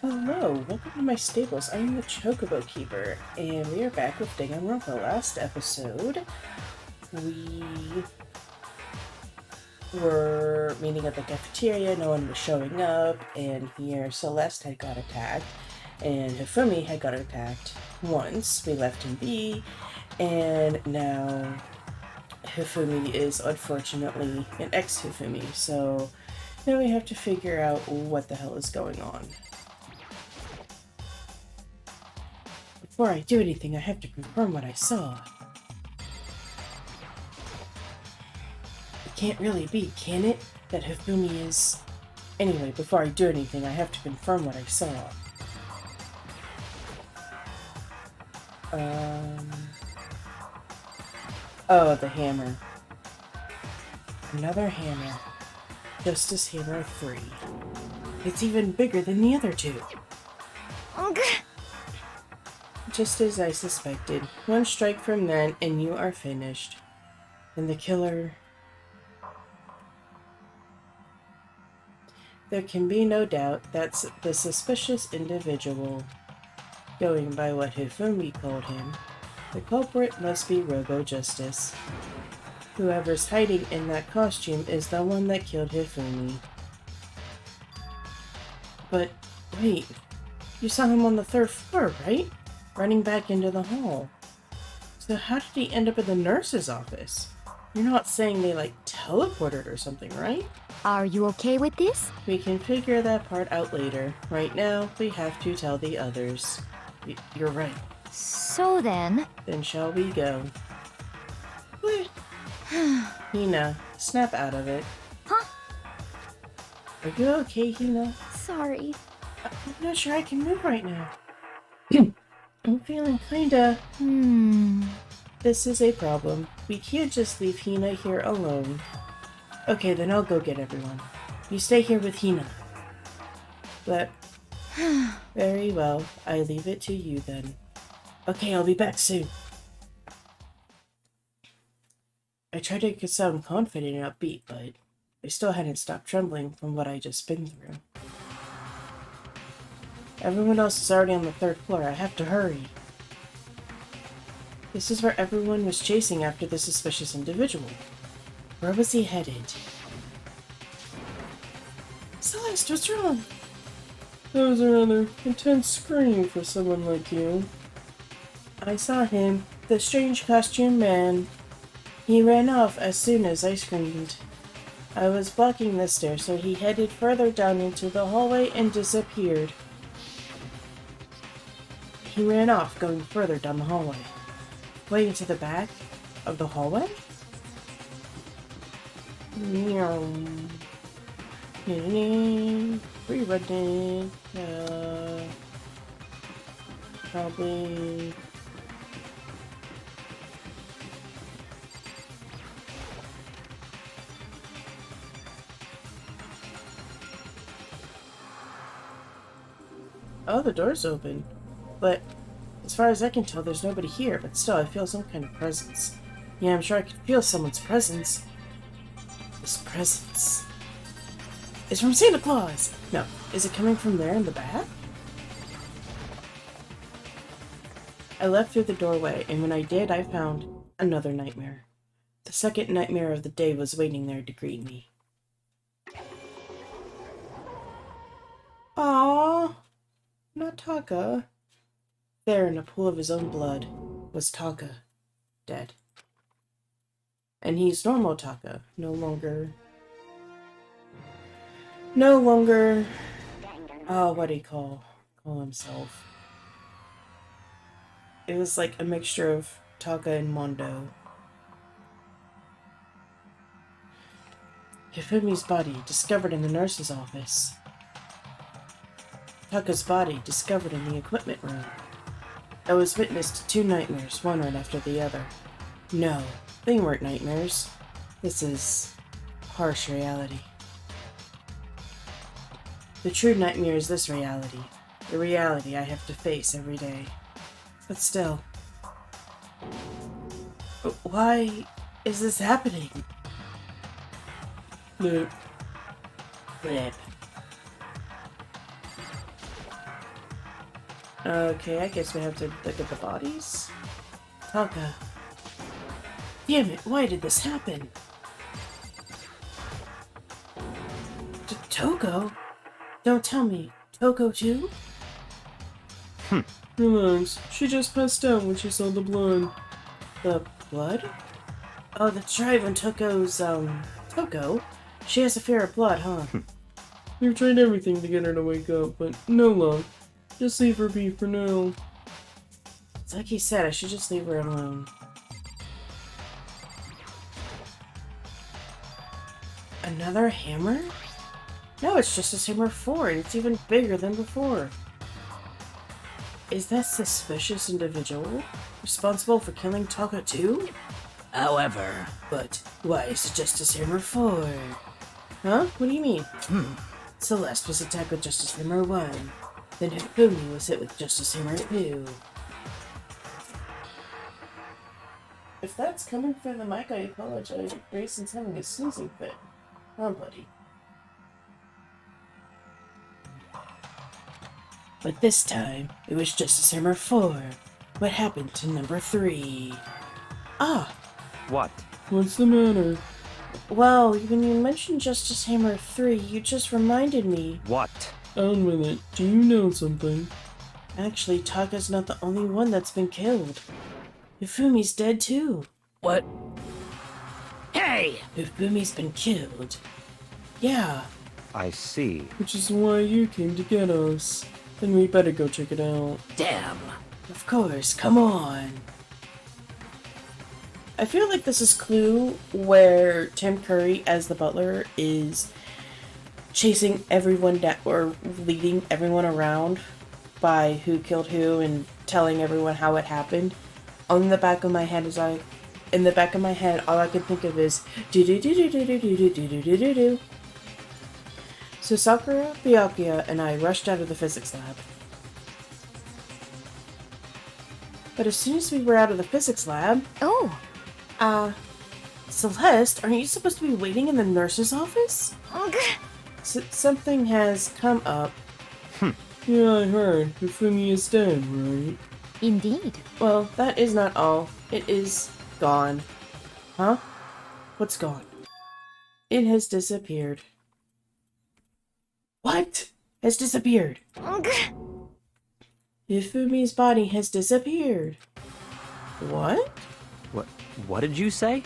Hello, welcome to my stables. I am the Chocobo Keeper, and we are back with Danganronpa. Last episode, we were meeting at the cafeteria, no one was showing up, and here Celeste had got attacked, and Hifumi had got attacked once. We left him be, and now Hifumi is unfortunately an ex-Hifumi, so now we have to figure out what the hell is going on. Before I do anything, I have to confirm what I saw. It can't really be, can it? That Hifumi is... Anyway, before I do anything, I have to confirm what I saw. Oh, the hammer. Another hammer. Justice Hammer 3. It's even bigger than the other two. Just as I suspected. One strike from that, and you are finished. And the killer... There can be no doubt that's the suspicious individual. Going by what Hifumi called him, the culprit must be Robo-Justice. Whoever's hiding in that costume is the one that killed Hifumi. But, wait. You saw him on the 3rd floor, right? Running back into the hall. So how did he end up in the nurse's office? You're not saying they, teleported or something, right? Are you okay with this? We can figure that part out later. Right now, we have to tell the others. You're right. So then... Then shall we go? Hina, snap out of it. Huh? Are you okay, Hina? Sorry. I'm not sure I can move right now. I'm feeling kinda... This is a problem. We can't just leave Hina here alone. Okay, then I'll go get everyone. You stay here with Hina. But... Very well. I leave it to you then. Okay, I'll be back soon. I tried to sound confident and upbeat, but I still hadn't stopped trembling from what I just been through. Everyone else is already on the 3rd floor. I have to hurry. This is where everyone was chasing after the suspicious individual. Where was he headed? Celeste, what's wrong? That was a rather intense scream for someone like you. I saw him, the strange costume man. He ran off as soon as I screamed. I was blocking the stairs, so he headed further down into the hallway and disappeared. He ran off, going further down the hallway. Way into the back of the hallway? Rerunning. Probably. Oh, the door's open. But as far as I can tell, there's nobody here, but still, I feel some kind of presence. Yeah, I'm sure I can feel someone's presence. This presence is from Santa Claus! No, is it coming from there in the back? I left through the doorway, and when I did, I found another nightmare. The second nightmare of the day was waiting there to greet me. Aww! Not Taka. There, in a pool of his own blood, was Taka, dead. And he's normal Taka, no longer, what do you call himself? It was like a mixture of Taka and Mondo. Hifumi's body, discovered in the nurse's office. Taka's body, discovered in the equipment room. I was witness to 2 nightmares, one right after the other. No, they weren't nightmares. This is harsh reality. The true nightmare is this reality. The reality I have to face every day. But still. Why is this happening? Blip. Blip. Okay, I guess we have to look at the bodies. Taka. Damn it, why did this happen? Toko? Don't tell me. Toko too? Relax. She just passed out when she saw the blood. The blood? Oh, that's right, when Toko's, Toko? She has a fear of blood, huh? We've tried everything to get her to wake up, but no luck. Just leave her be for now. It's like he said, I should just leave her alone. Another hammer? No, it's just a hammer 4, and it's even bigger than before. Is that suspicious individual responsible for killing Taka too? However, but why is it Justice Hammer 4? Huh? What do you mean? Celeste was attacked with Justice Hammer 1. Then Hifumi was hit with Justice Hammer 2. If that's coming from the mic, I apologize. Grayson's having a sneezing fit. Oh, buddy. But this time, it was Justice Hammer 4. What happened to number 3? Ah! What? What's the matter? Well, when you mentioned Justice Hammer 3, you just reminded me. What? On with it. Do you know something? Actually, Taka's not the only one that's been killed. Hifumi's dead too. What? Hey! Hifumi's been killed. Yeah. I see. Which is why you came to get us. Then we better go check it out. Damn. Of course, come on. I feel like this is Clue, where Tim Curry as the butler is chasing everyone down, or leading everyone around by who killed who and telling everyone how it happened. In the back of my head, all I could think of is do do do do do do do do do do do do. So Sakura, Byakuya, and I rushed out of the physics lab. But as soon as we were out of the physics lab, Oh, Celeste, aren't you supposed to be waiting in the nurse's office? ugh. Something has come up. Yeah, I heard. Hifumi is dead, right? Indeed. Well, that is not all. It is gone. Huh? What's gone? It has disappeared. What? Has disappeared? Ugh. Hifumi's body has disappeared. What? What did you say?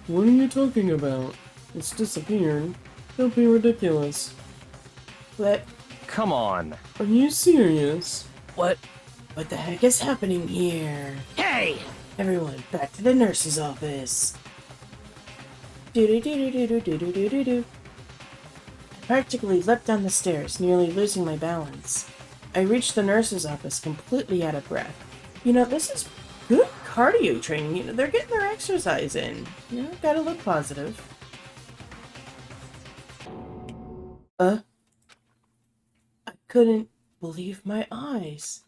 What are you talking about? It's disappeared. Don't be ridiculous. What? Come on. Are you serious? What? What the heck is happening here? Hey! Everyone, back to the nurse's office. Do-do-do-do-do-do-do-do-do-do. I practically leapt down the stairs, nearly losing my balance. I reached the nurse's office completely out of breath. You know, this is good cardio training. You know, they're getting their exercise in. You know, gotta look positive. I couldn't believe my eyes.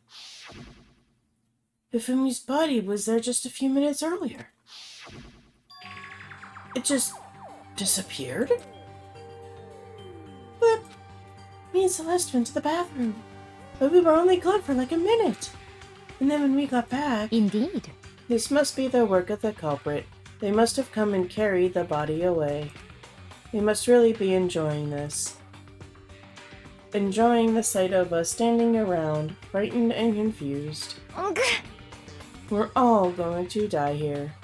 Hifumi's body was there just a few minutes earlier. It just disappeared? But me and Celeste went to the bathroom. But we were only gone for like a minute. And then when we got back... Indeed. This must be the work of the culprit. They must have come and carried the body away. They must really be enjoying this. Enjoying the sight of us standing around, frightened and confused. Ugh. We're all going to die here.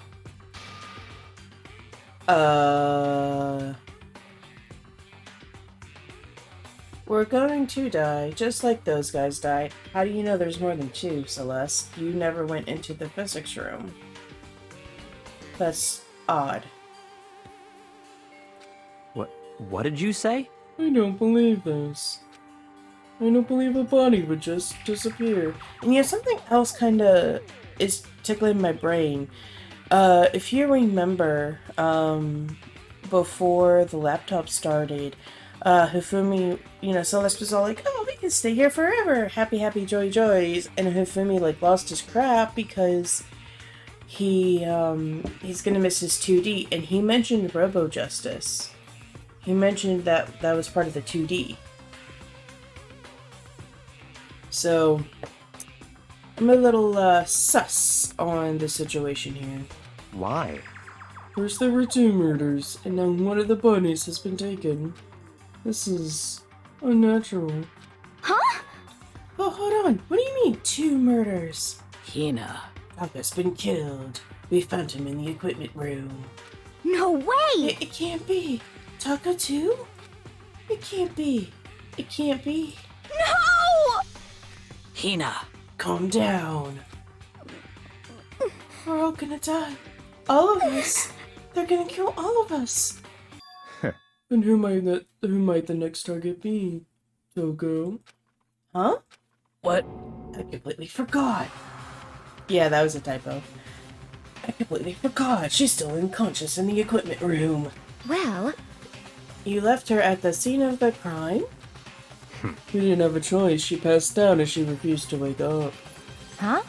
We're going to die, just like those guys died. How do you know there's more than 2, Celeste? You never went into the physics room. That's odd. What did you say? I don't believe this. I don't believe a body would just disappear. And you know, something else kinda is tickling my brain. If you remember, before the laptop started, Hifumi, you know, Celeste was all like, oh, we can stay here forever, happy, happy, joy, joys, and Hifumi, like, lost his crap because he's gonna miss his 2D, and he mentioned Robo-Justice. He mentioned that that was part of the 2D. So, I'm a little, sus on the situation here. Why? First there were 2 murders, and now one of the bunnies has been taken. This is unnatural. Huh? Oh, hold on. What do you mean, 2 murders? Hina. Taka's been killed. We found him in the equipment room. No way! It can't be. Taka too? It can't be. It can't be. No! Hina. Calm down. We're all gonna die. All of us. They're gonna kill all of us. And who might the next target be? Toko? Huh? What? I completely forgot. Yeah, that was a typo. I completely forgot. She's still unconscious in the equipment room. Well, You left her at the scene of the crime? We didn't have a choice. She passed out as she refused to wake up. huh?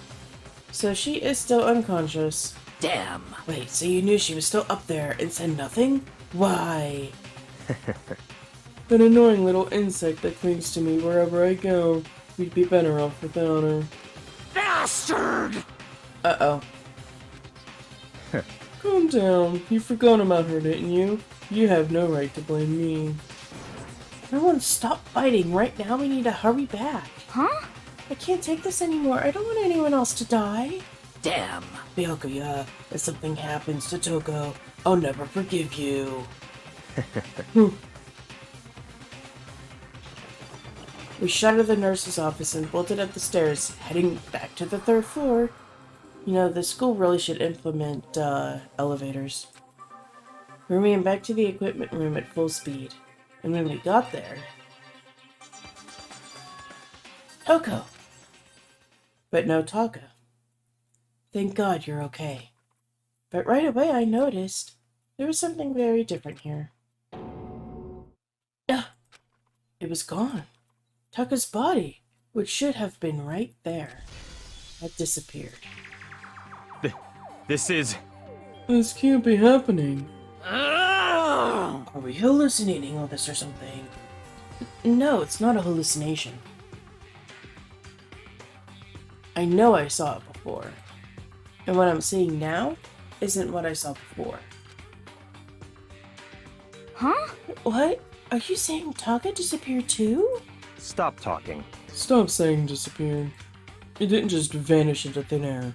So she is still unconscious. Damn. Wait, so you knew she was still up there and said nothing? Why? That annoying little insect that clings to me wherever I go. We'd be better off without her. Bastard! Uh-oh. Calm down. You forgot about her, didn't you? You have no right to blame me. Everyone stop fighting right now. We need to hurry back. Huh? I can't take this anymore. I don't want anyone else to die. Damn. Byakuya, if something happens to Toko, I'll never forgive you. We shuttered the nurse's office and bolted up the stairs, heading back to the 3rd floor. You know, the school really should implement, elevators. We ran back to the equipment room at full speed. And when we got there... Toko! But no Taka. Thank God you're okay. But right away I noticed there was something very different here. It was gone. Taka's body, which should have been right there, had disappeared. This is... This can't be happening. Are we hallucinating all this or something? No, it's not a hallucination. I know I saw it before. And what I'm seeing now isn't what I saw before. Huh? What? Are you saying Taka disappeared too? Stop talking. Stop saying disappeared. It didn't just vanish into thin air.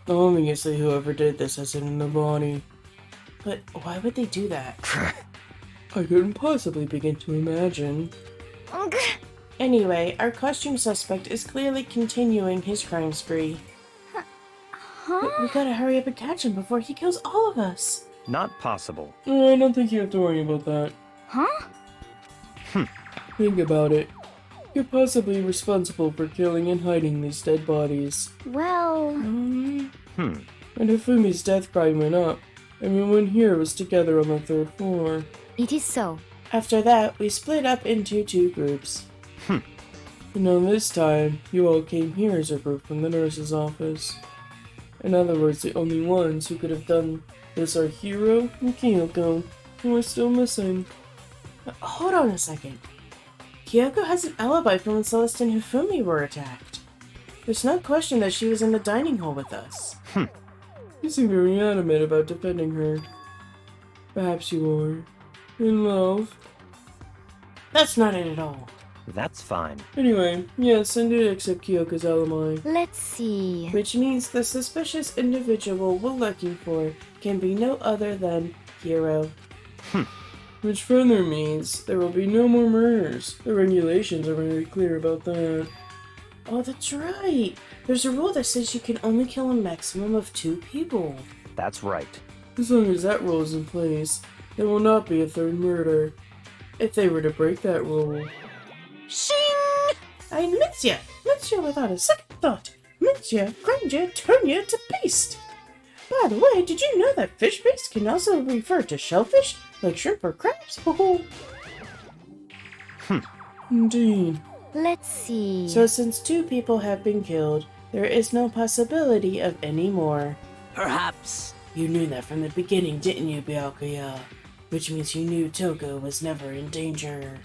Obviously whoever did this has it in the body. But why would they do that? I couldn't possibly begin to imagine. Ugh. Anyway, our costume suspect is clearly continuing his crime spree. Huh? We gotta hurry up and catch him before he kills all of us. Not possible. I don't think you have to worry about that. Huh? Think about it. You're possibly responsible for killing and hiding these dead bodies. Well, And Hifumi's death cry went up. Everyone here was together on the 3rd floor. it is so. After that, we split up into 2 groups. And on this time, you all came here as a group from the nurse's office. In other words, the only ones who could have done this are Hiro and Kyoko, who are still missing. Hold on a second. Kyoko has an alibi from when Celeste and Hifumi were attacked. There's no question that she was in the dining hall with us. You seem very adamant about defending her. Perhaps you are in love. That's not it at all. That's fine. Anyway, yes, I did accept Kyoko's alibi. Let's see. Which means the suspicious individual we're looking for can be no other than Hiro. Which further means there will be no more murders. The regulations are very clear about that. Oh, that's right. There's a rule that says you can only kill a maximum of 2 people. That's right. As long as that rule is in place, there will not be a 3rd murder. If they were to break that rule... Shing! I mince you without a second thought. Mince you, grind you, turn you to paste. By the way, did you know that fish paste can also refer to shellfish, like shrimp or crabs? Indeed. Let's see. So since 2 people have been killed, there is no possibility of any more. Perhaps. You knew that from the beginning, didn't you, Byakuya? Which means you knew Toko was never in danger.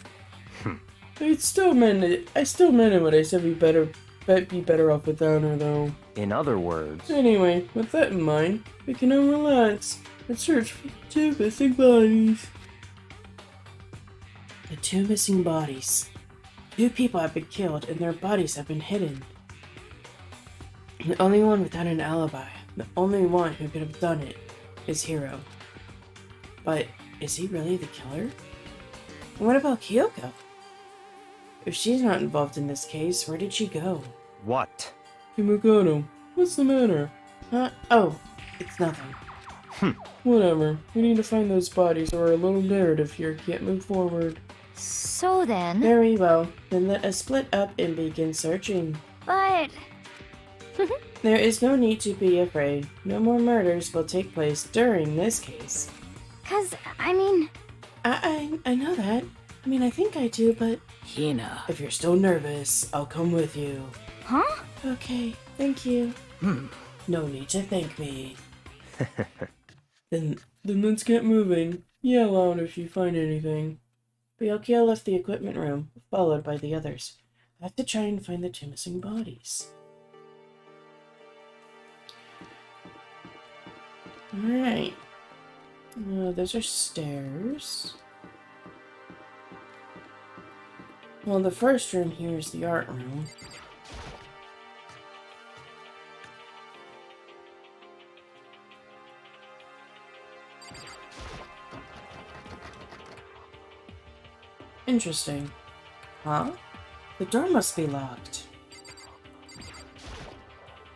I still meant it when I said we better Bet be better off without her, though. In other words, Anyway, with that in mind, we can now relax and search for the 2 missing bodies. The 2 missing bodies. 2 people have been killed and their bodies have been hidden. The only one without an alibi, the only one who could have done it, is Hiro. But is he really the killer? And what about Kyoko? If she's not involved in this case, where did she go? what? Himikoto, what's the matter? Huh? Oh, it's nothing. Whatever, we need to find those bodies or our little narrative here can't move forward. So then. Very well, then let us split up and begin searching. But. There is no need to be afraid. No more murders will take place during this case. 'Cause, I mean. I know that. I mean, I think I do, but Hina. if you're still nervous, I'll come with you. Huh? Okay, thank you. No need to thank me. Then let's get moving. Yell loud if you find anything. Ryokyo left the equipment room, followed by the others. I have to try and find the 2 missing bodies. Alright. Those are stairs. Well, the first room here is the art room. Interesting. Huh? The door must be locked.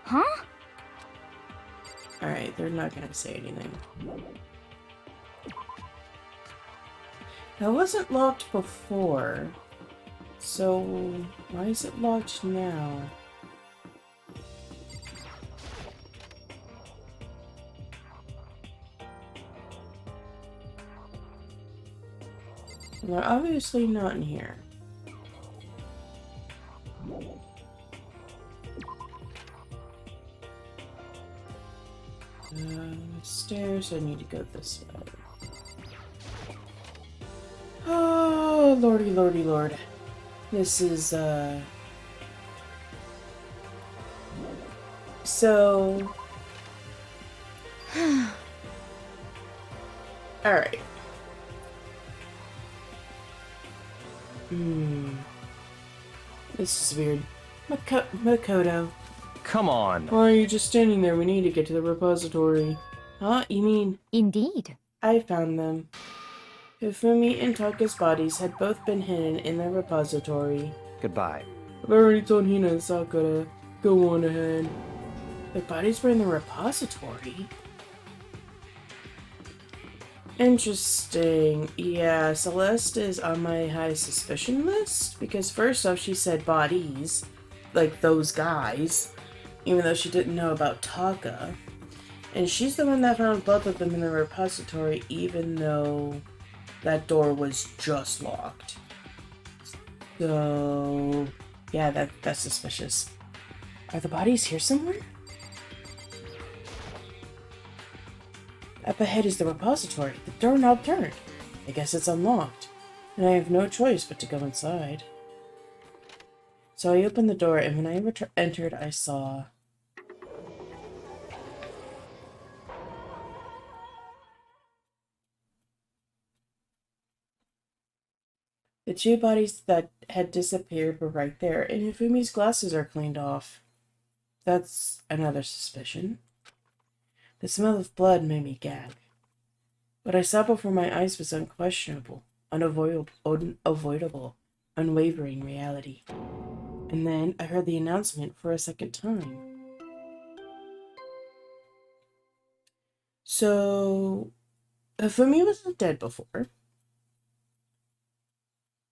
Huh? Alright, they're not gonna say anything. That wasn't locked before. So, why is it locked now? They're obviously not in here. Stairs, I need to go this way. Oh, lordy, lordy, lord. This is, So... Alright. This is weird. Makoto. Come on. Why are you just standing there? We need to get to the repository. Huh? You mean... Indeed. I found them. Hifumi and Taka's bodies had both been hidden in the repository. Goodbye. I've already told Hina and Sakura. Go on ahead. Their bodies were in the repository? Interesting. Yeah, Celeste is on my high suspicion list, because first off she said bodies, like those guys, even though she didn't know about Taka. And she's the one that found both of them in the repository, even though that door was just locked. So, yeah, that's suspicious. Are the bodies here somewhere? Up ahead is the repository. The doorknob turned. I guess it's unlocked. And I have no choice but to go inside. So I opened the door, and when I entered, I saw... The 2 bodies that had disappeared were right there, and Hifumi's glasses are cleaned off. That's another suspicion. The smell of blood made me gag. What I saw before my eyes was unquestionable, unavoidable, unwavering reality. And then I heard the announcement for a second time. So, Hifumi wasn't dead before.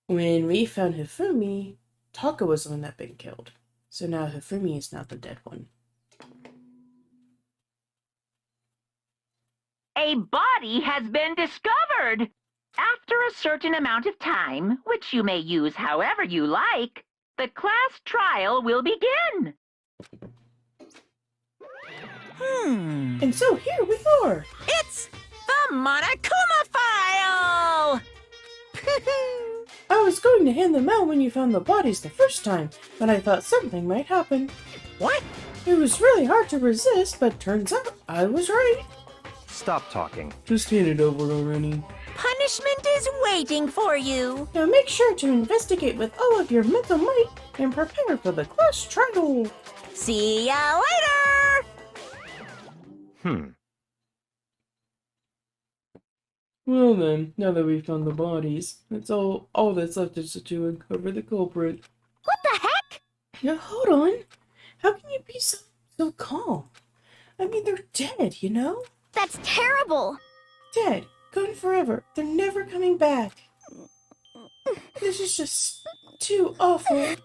When we found Hifumi, Taka was the one that had been killed. So now Hifumi is not the dead one. A body has been discovered. After a certain amount of time, which you may use however you like, the class trial will begin. And so here we are! It's the Monokuma file! I was going to hand them out when you found the bodies the first time, but I thought something might happen. What? It was really hard to resist, but turns out I was right. Stop talking. Just hand it over already. Punishment is waiting for you. Now make sure to investigate with all of your mental might and prepare for the class trial. See ya later! Well then, now that we've found the bodies, that's all that's left is to uncover the culprit. What the heck? Now hold on. How can you be so calm? I mean, they're dead, you know? That's terrible. Dead. Gone forever. They're never coming back. This is just too awful.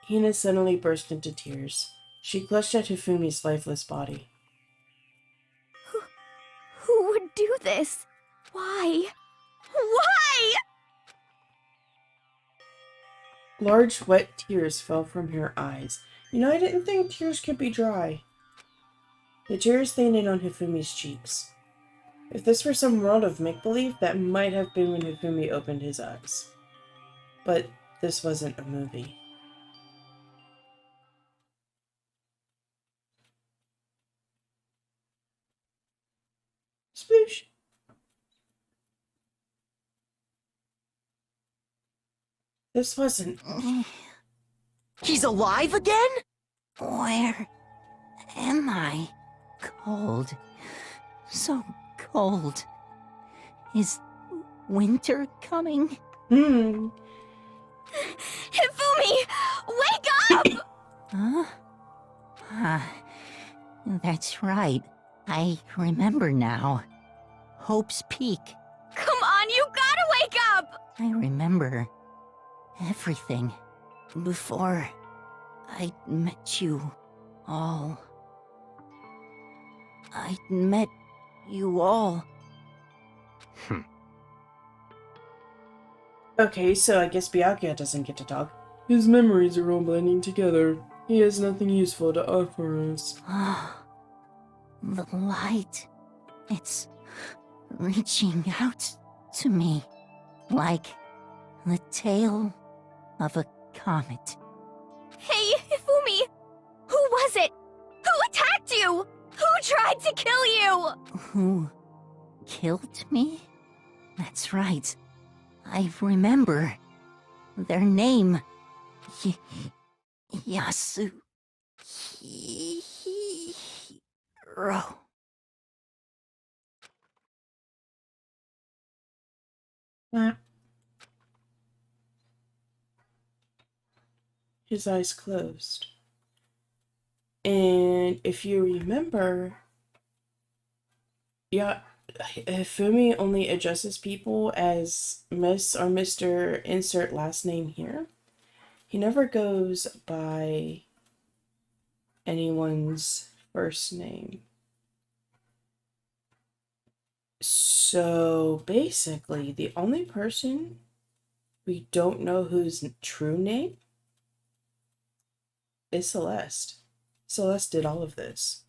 Hina suddenly burst into tears. She clutched at Hifumi's lifeless body. Who would do this? Why? Why? Large, wet tears fell from her eyes. You know, I didn't think tears could be dry. The tears landed on Hifumi's cheeks. If this were some world of make-believe, that might have been when Hifumi opened his eyes. But this wasn't a movie. Sploosh! This wasn't... He's alive again? Where am I? Cold. So cold. Is winter coming? Hmm. Hifumi! Wake up! Huh? That's right. I remember now. Hope's Peak. Come on, you gotta wake up! I remember everything before I met you all. I met you all. Okay, so I guess Byakuya doesn't get to talk. His memories are all blending together. He has nothing useful to offer us. The light. It's reaching out to me like the tail of a comet. Hey, Hifumi! Who was it? Who attacked you? Who tried to kill you? Who killed me? That's right. I remember. Their name. Yasuhiro. His eyes closed. And if you remember, yeah, Hifumi only addresses people as Miss or Mr. Insert last name here. He never goes by anyone's first name. So basically, the only person we don't know whose true name is Celeste. Celeste did all of this.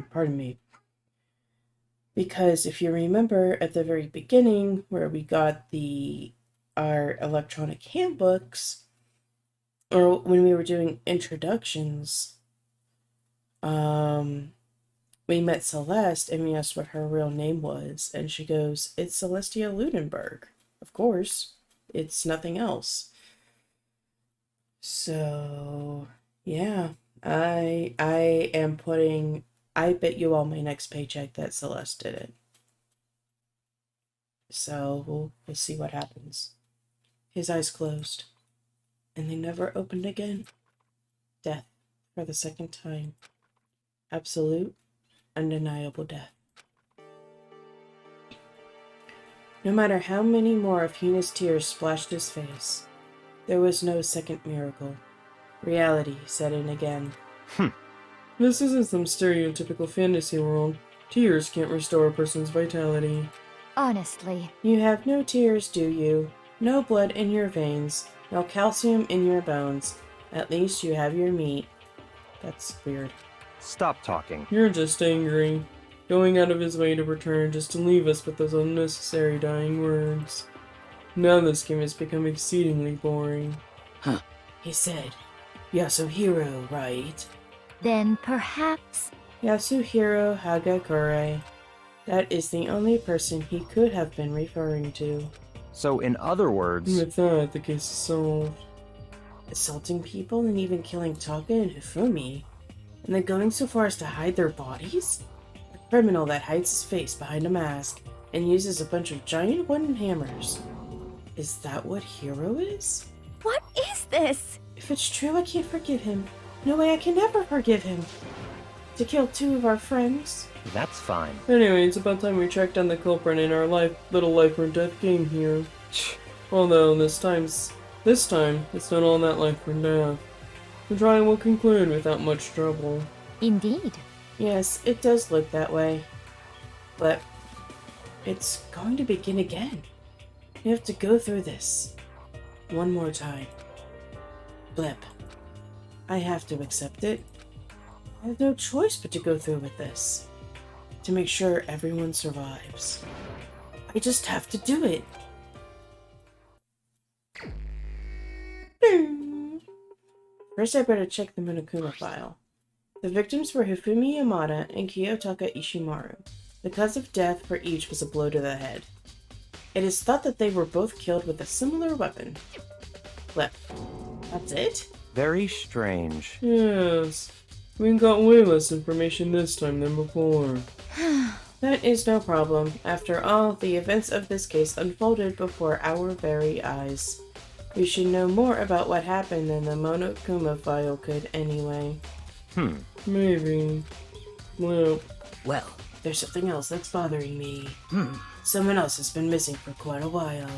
Pardon me. Because if you remember at the very beginning where we got our electronic handbooks, or when we were doing introductions, we met Celeste and we asked what her real name was, and she goes, "It's Celestia Ludenberg. Of course, it's nothing else." So, yeah, I am putting, I bet you all my next paycheck that Celeste did it. So, we'll see what happens. His eyes closed, and they never opened again. Death, for the second time. Absolute, undeniable death. No matter how many more of Hina's tears splashed his face, there was no second miracle. Reality set in again. This isn't some stereotypical fantasy world. Tears can't restore a person's vitality. Honestly. You have no tears, do you? No blood in your veins, no calcium in your bones. At least you have your meat. That's weird. Stop talking. You're just angry. Going out of his way to return just to leave us with those unnecessary dying words. Now this game has become exceedingly boring. He said, Yasuhiro, right? Then perhaps... Yasuhiro Hagakure. That is the only person he could have been referring to. So, in other words, With that, the case is solved. Assaulting people and even killing Taka and Hifumi? And then going so far as to hide their bodies? A criminal that hides his face behind a mask and uses a bunch of giant wooden hammers. Is that what Hiro is? What is this? If it's true, I can't forgive him. No way, I can never forgive him. To kill 2 of our friends? that's fine. Anyway, it's about time we track down the culprit in our little life or death game here. Although this time, it's not all that life or death. The trial will conclude without much trouble. Indeed. Yes, it does look that way. But it's going to begin again. We have to go through this. One more time. Blip. I have to accept it. I have no choice but to go through with this. To make sure everyone survives. I just have to do it. First, I better check the Monokuma file. The victims were Hifumi Yamada and Kiyotaka Ishimaru. The cause of death for each was a blow to the head. It is thought that they were both killed with a similar weapon. Flip. That's it? Very strange. Yes, we got way less information this time than before. That is no problem. After all, the events of this case unfolded before our very eyes. We should know more about what happened than the Monokuma file could anyway. Maybe. Well, Well, There's something else that's bothering me. Someone else has been missing for quite a while.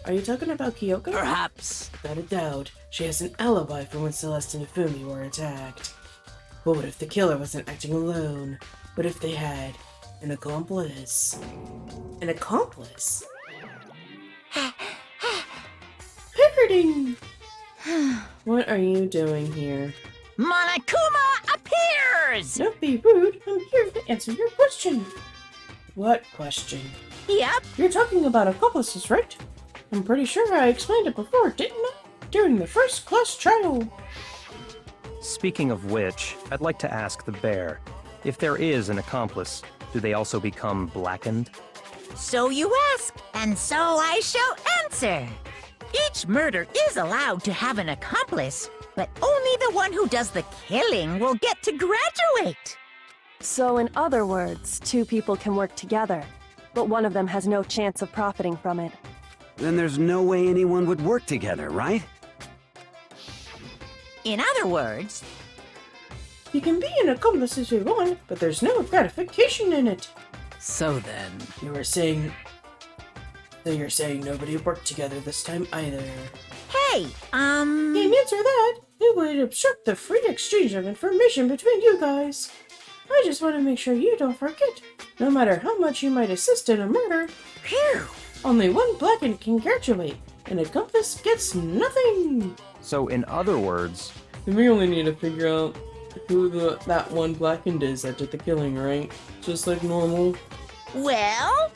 Are you talking about Kyoko? perhaps. Without a doubt, she has an alibi for when Celeste and Hifumi were attacked. But what if the killer wasn't acting alone? What if they had an accomplice? An accomplice? Parroting! What are you doing here? Monokuma appears! Don't be rude, I'm here to answer your question. What question? Yep. You're talking about accomplices, right? I'm pretty sure I explained it before, didn't I? During the first class trial. Speaking of which, I'd like to ask the bear, if there is an accomplice, do they also become blackened? So you ask, and so I shall answer. Each murder is allowed to have an accomplice, but only the one who does the killing will get to graduate. So in other words, 2 people can work together, but one of them has no chance of profiting from it. Then there's no way anyone would work together, right? In other words, You can be an accomplice if you want, but there's no gratification in it. So then, You were saying... So you're saying nobody worked together this time either. hey, Can't answer that. It would obstruct the free exchange of information between you guys. I just want to make sure you don't forget. No matter how much you might assist in a murder, phew. only one blackened can graduate. An accomplice gets nothing. So, in other words, then we only need to figure out who that one blackened is that did the killing, right? Just like normal. Well,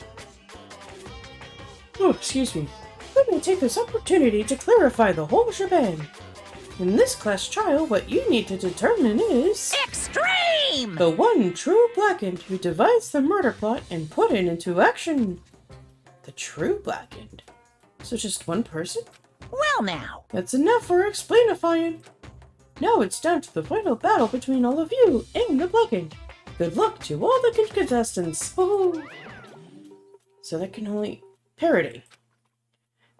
Oh, excuse me. Let me take this opportunity to clarify the whole shebang. In this class trial, what you need to determine is... extreme! the one true blackened who divides the murder plot and put it into action. The true blackened? So just one person? Well now, That's enough for explainifying. Now it's down to the final battle between all of you and the blackened. Good luck to all the contestants. Oh. So that can only... parody.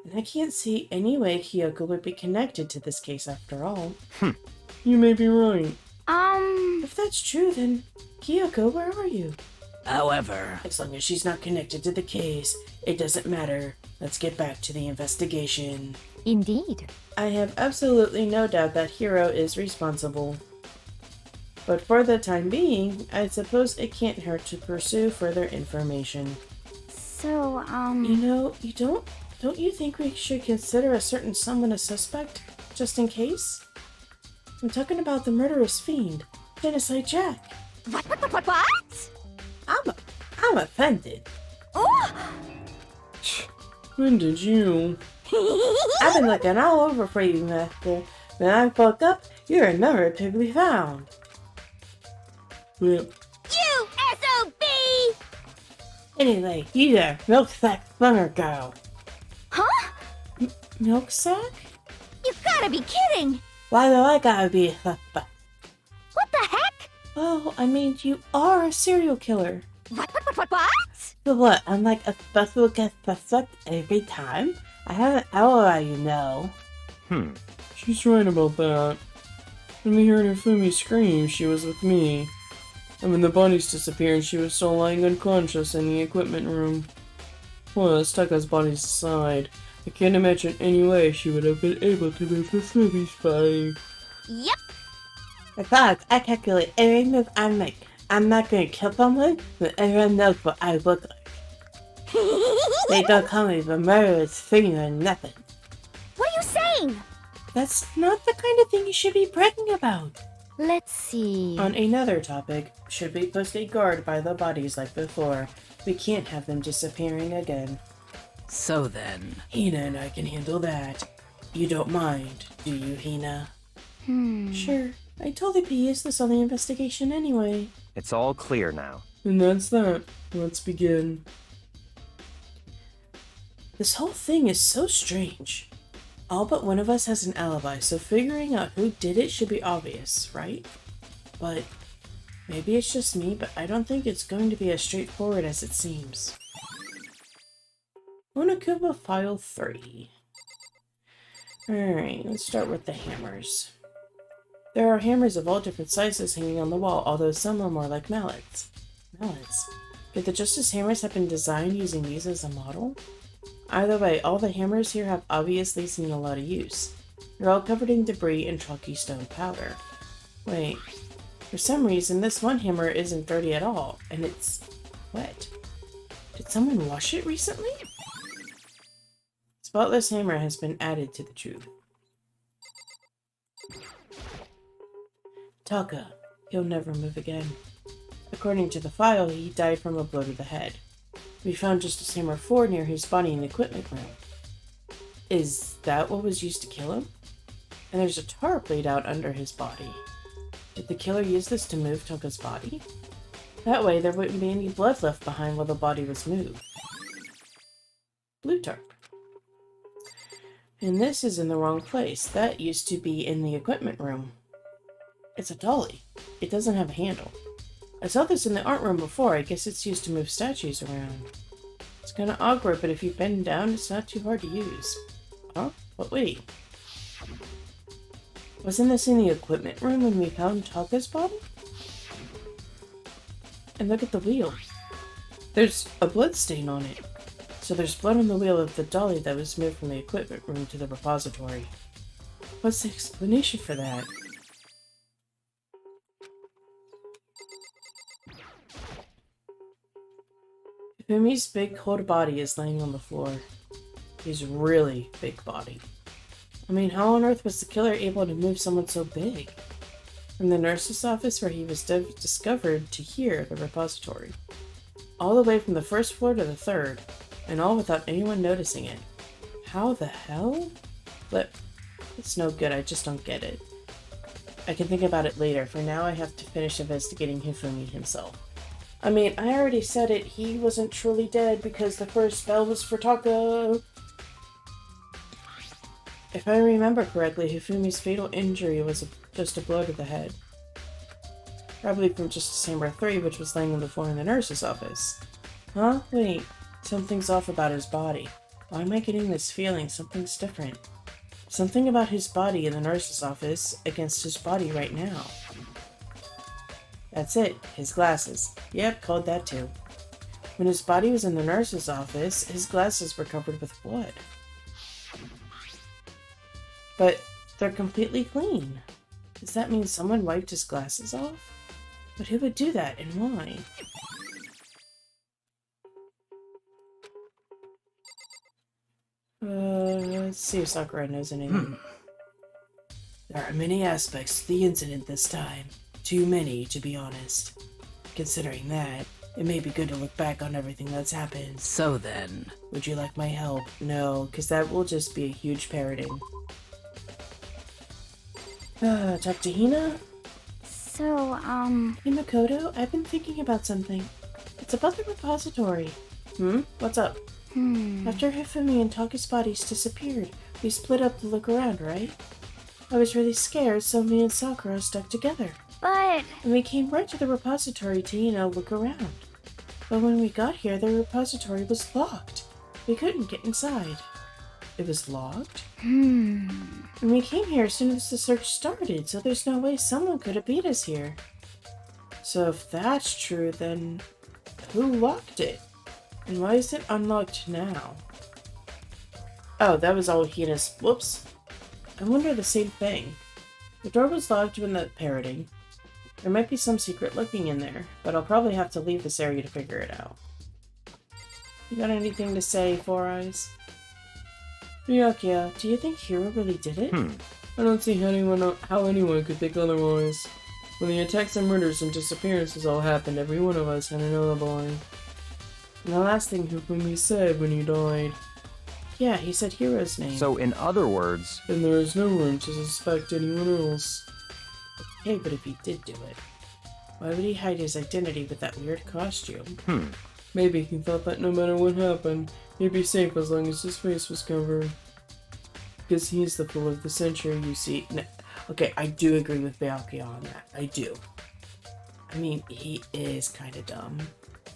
And I can't see any way Kyoko would be connected to this case after all. You may be right. If that's true, then Kyoko, where are you? however, As long as she's not connected to the case, it doesn't matter. Let's get back to the investigation. Indeed. I have absolutely no doubt that Hiro is responsible. But for the time being, I suppose it can't hurt to pursue further information. So, You know, don't you think we should consider a certain someone a suspect, just in case? I'm talking about the murderous fiend, Genocide Jack. What? I'm offended. Oh! When did you? I've been looking all over for you, Master. When I woke up, you're nowhere to be found. Well, You SOB! Anyway, you there, milk sack swinger girl. Huh? Milk sack? You gotta be kidding! Why do I gotta be a suspect? What the heck? Oh, I mean, you are a serial killer. What? So what, I'm like a special guest suspect every time? I have an alibi, you know. she's right about that. When we heard Hifumi scream, she was with me. And when the bodies disappeared, she was still lying unconscious in the equipment room. Plus, Taka's body's aside. I can't imagine any way she would have been able to move Hifumi's body. Yep. Besides, I calculate every move I make. I'm not gonna kill someone when everyone knows what I look like. They don't call me the murderous fiend or nothing. What are you saying? That's not the kind of thing you should be bragging about. Let's see. On another topic, should we post a guard by the bodies like before? We can't have them disappearing again. So then. Hina and I can handle that. You don't mind, do you, Hina? Sure. I told the PS this on the investigation anyway. It's all clear now. And that's that. Let's begin. This whole thing is so strange. All but one of us has an alibi, so figuring out who did it should be obvious, right? But maybe it's just me, but I don't think it's going to be as straightforward as it seems. Onakuba File 3. Alright, let's start with the hammers. There are hammers of all different sizes hanging on the wall, although some are more like mallets. Mallets? Could the Justice hammers have been designed using these as a model? Either way, all the hammers here have obviously seen a lot of use. They're all covered in debris and chalky stone powder. Wait, for some reason this one hammer isn't dirty at all, and it's wet. Did someone wash it recently? Spotless hammer has been added to the tube. Taka. He'll never move again. According to the file, he died from a blow to the head. We found Justice Hammer 4 near his body in the equipment room. Is that what was used to kill him? And there's a tarp laid out under his body. Did the killer use this to move Taka's body? That way there wouldn't be any blood left behind while the body was moved. Blue tarp. And this is in the wrong place. That used to be in the equipment room. It's a dolly. It doesn't have a handle. I saw this in the art room before. I guess it's used to move statues around. It's kinda awkward, but if you bend down, it's not too hard to use. Huh? But wait. Wasn't this in the equipment room when we found Taka's body? And look at the wheel. There's a blood stain on it. So there's blood on the wheel of the dolly that was moved from the equipment room to the repository. What's the explanation for that? Hifumi's big cold body is laying on the floor. His really big body. I mean, how on earth was the killer able to move someone so big? From the nurse's office where he was discovered to here, the repository. All the way from the first floor to the third, and all without anyone noticing it. How the hell? But it's no good, I just don't get it. I can think about it later. For now, I have to finish investigating Hifumi himself. I mean, I already said it, he wasn't truly dead because the first spell was for Taka. If I remember correctly, Hifumi's fatal injury was just a blow to the head. Probably from Justice Hammer 3, which was laying on the floor in the nurse's office. Huh? Wait, something's off about his body. Why am I getting this feeling? Something's different. Something about his body in the nurse's office against his body right now. That's it, his glasses. Yep, called that too. When his body was in the nurse's office, his glasses were covered with blood. But they're completely clean. Does that mean someone wiped his glasses off? But who would do that, and why? Let's see if Sakura knows anything. There are many aspects to the incident this time. Too many, to be honest. Considering that, it may be good to look back on everything that's happened. So then... Would you like my help? No, because that will just be a huge parroting. Talk to Hina? So, Hey Makoto, I've been thinking about something. It's about the repository. What's up? After Hifumi and Taka's bodies disappeared, we split up to look around, right? I was really scared, so me and Sakura stuck together. but... And we came right to the repository to, look around. But when we got here, the repository was locked. We couldn't get inside. It was locked? And we came here as soon as the search started, so there's no way someone could have beat us here. So if that's true, then who locked it? And why is it unlocked now? Oh, that was all Hina's. Whoops. I wonder the same thing. The door was locked when the parroting. There might be some secret lurking in there, but I'll probably have to leave this area to figure it out. You got anything to say, Four Eyes? Ryokia, do you think Hiro really did it? I don't see how anyone could think otherwise. When the attacks and murders and disappearances all happened, every one of us had an alibi. And the last thing Hifumi said when he died. Yeah, he said Hiro's name. So, in other words, Then there is no room to suspect anyone else. Okay, but if he did do it, why would he hide his identity with that weird costume? Maybe he thought that no matter what happened, he'd be safe as long as his face was covered. Because he's the fool of the century, you see. No, okay, I do agree with Byakuya on that. I do. I mean, he is kind of dumb.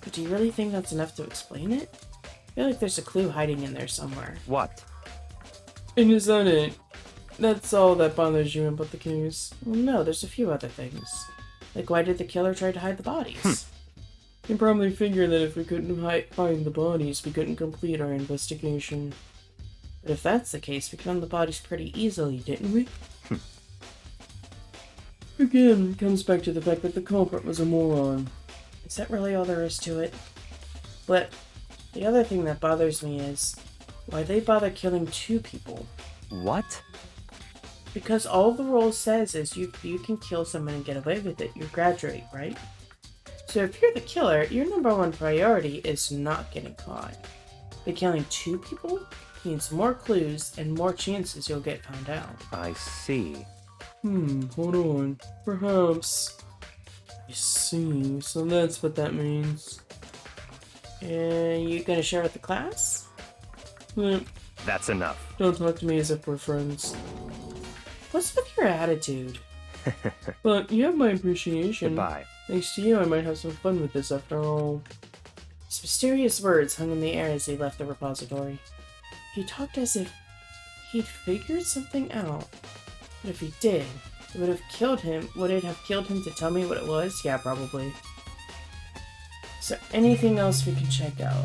But do you really think that's enough to explain it? I feel like there's a clue hiding in there somewhere. what? And is that it? That's all that bothers you about the case? Well, no, there's a few other things. Like, why did the killer try to hide the bodies? He probably figured that if we couldn't find the bodies, we couldn't complete our investigation. But if that's the case, we found the bodies pretty easily, didn't we? Again, it comes back to the fact that the culprit was a moron. Is that really all there is to it? But the other thing that bothers me is why they bother killing two people. What? Because all the rule says is you can kill someone and get away with it. You graduate, right? So if you're the killer, your number one priority is not getting caught. But killing two people means more clues and more chances you'll get found out. I see. Hold on. Perhaps. I see. So that's what that means. And you gonna share with the class? That's enough. Don't talk to me as if we're friends. What's with your attitude? But you have my appreciation. Goodbye. Thanks to you, I might have some fun with this after all. His mysterious words hung in the air as he left the repository. He talked as if he'd figured something out. But if he did, it would have killed him. Would it have killed him to tell me what it was? Yeah, probably. Is there anything else we can check out?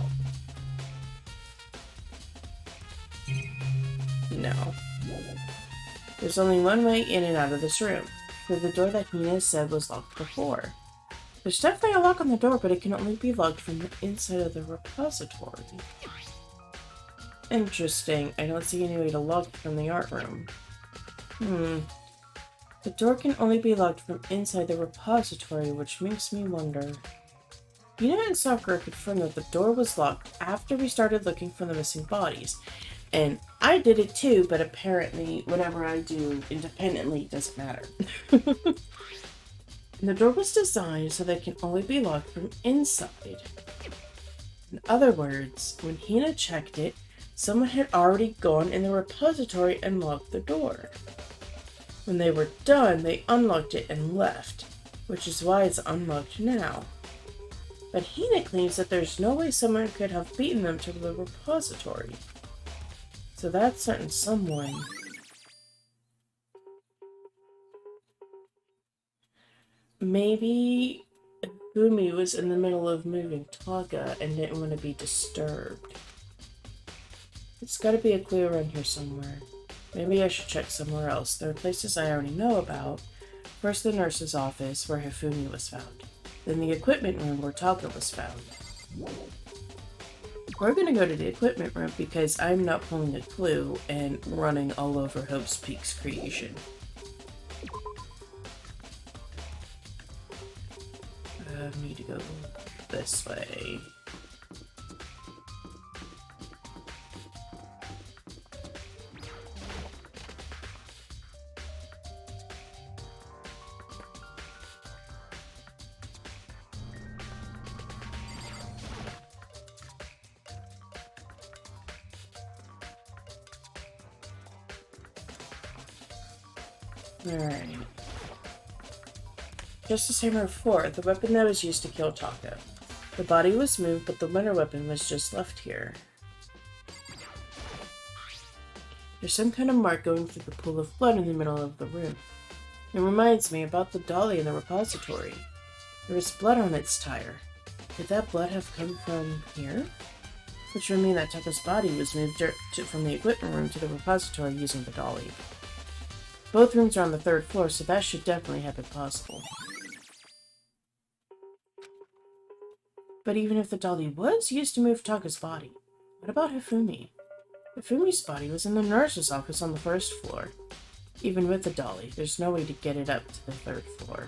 No. There's only one way in and out of this room, through the door that Hina said was locked before. There's definitely a lock on the door, but it can only be locked from the inside of the repository. Interesting. I don't see any way to lock it from the art room. The door can only be locked from inside the repository, which makes me wonder. Hina and Sakura confirmed that the door was locked after we started looking for the missing bodies. And I did it too, but apparently whatever I do independently doesn't matter. And the door was designed so that it can only be locked from inside. In other words, when Hina checked it, someone had already gone in the repository and locked the door. When they were done, they unlocked it and left, which is why it's unlocked now. But Hina claims that there's no way someone could have beaten them to the repository. So that certain someone... Maybe Hifumi was in the middle of moving Taka and didn't want to be disturbed. There's gotta be a clue around here somewhere. Maybe I should check somewhere else. There are places I already know about. First the nurse's office, where Hifumi was found. Then the equipment room, where Taka was found. We're gonna go to the equipment room because I'm not pulling a clue and running all over Hope's Peak's creation. go this way. Alright. Just the same as before, the weapon that was used to kill Taka. The body was moved, but the winter weapon was just left here. There's some kind of mark going through the pool of blood in the middle of the room. It reminds me about the dolly in the repository. There was blood on its tire. Could that blood have come from here? Which would mean that Taka's body was moved from the equipment room to the repository using the dolly. Both rooms are on the 3rd floor, so that should definitely have been possible. But even if the dolly was used to move Taka's body, what about Hifumi? Hifumi's body was in the nurse's office on the 1st floor. Even with the dolly, there's no way to get it up to the 3rd floor.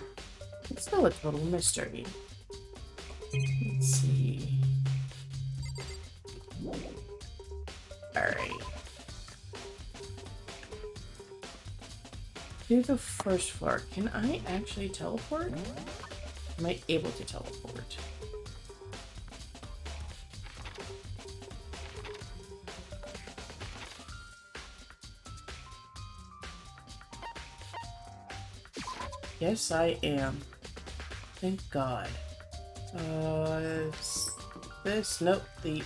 It's still a total mystery. Let's see... Alright. To the 1st floor. Can I actually teleport? Am I able to teleport? Yes, I am. Thank God. It's this? Nope. The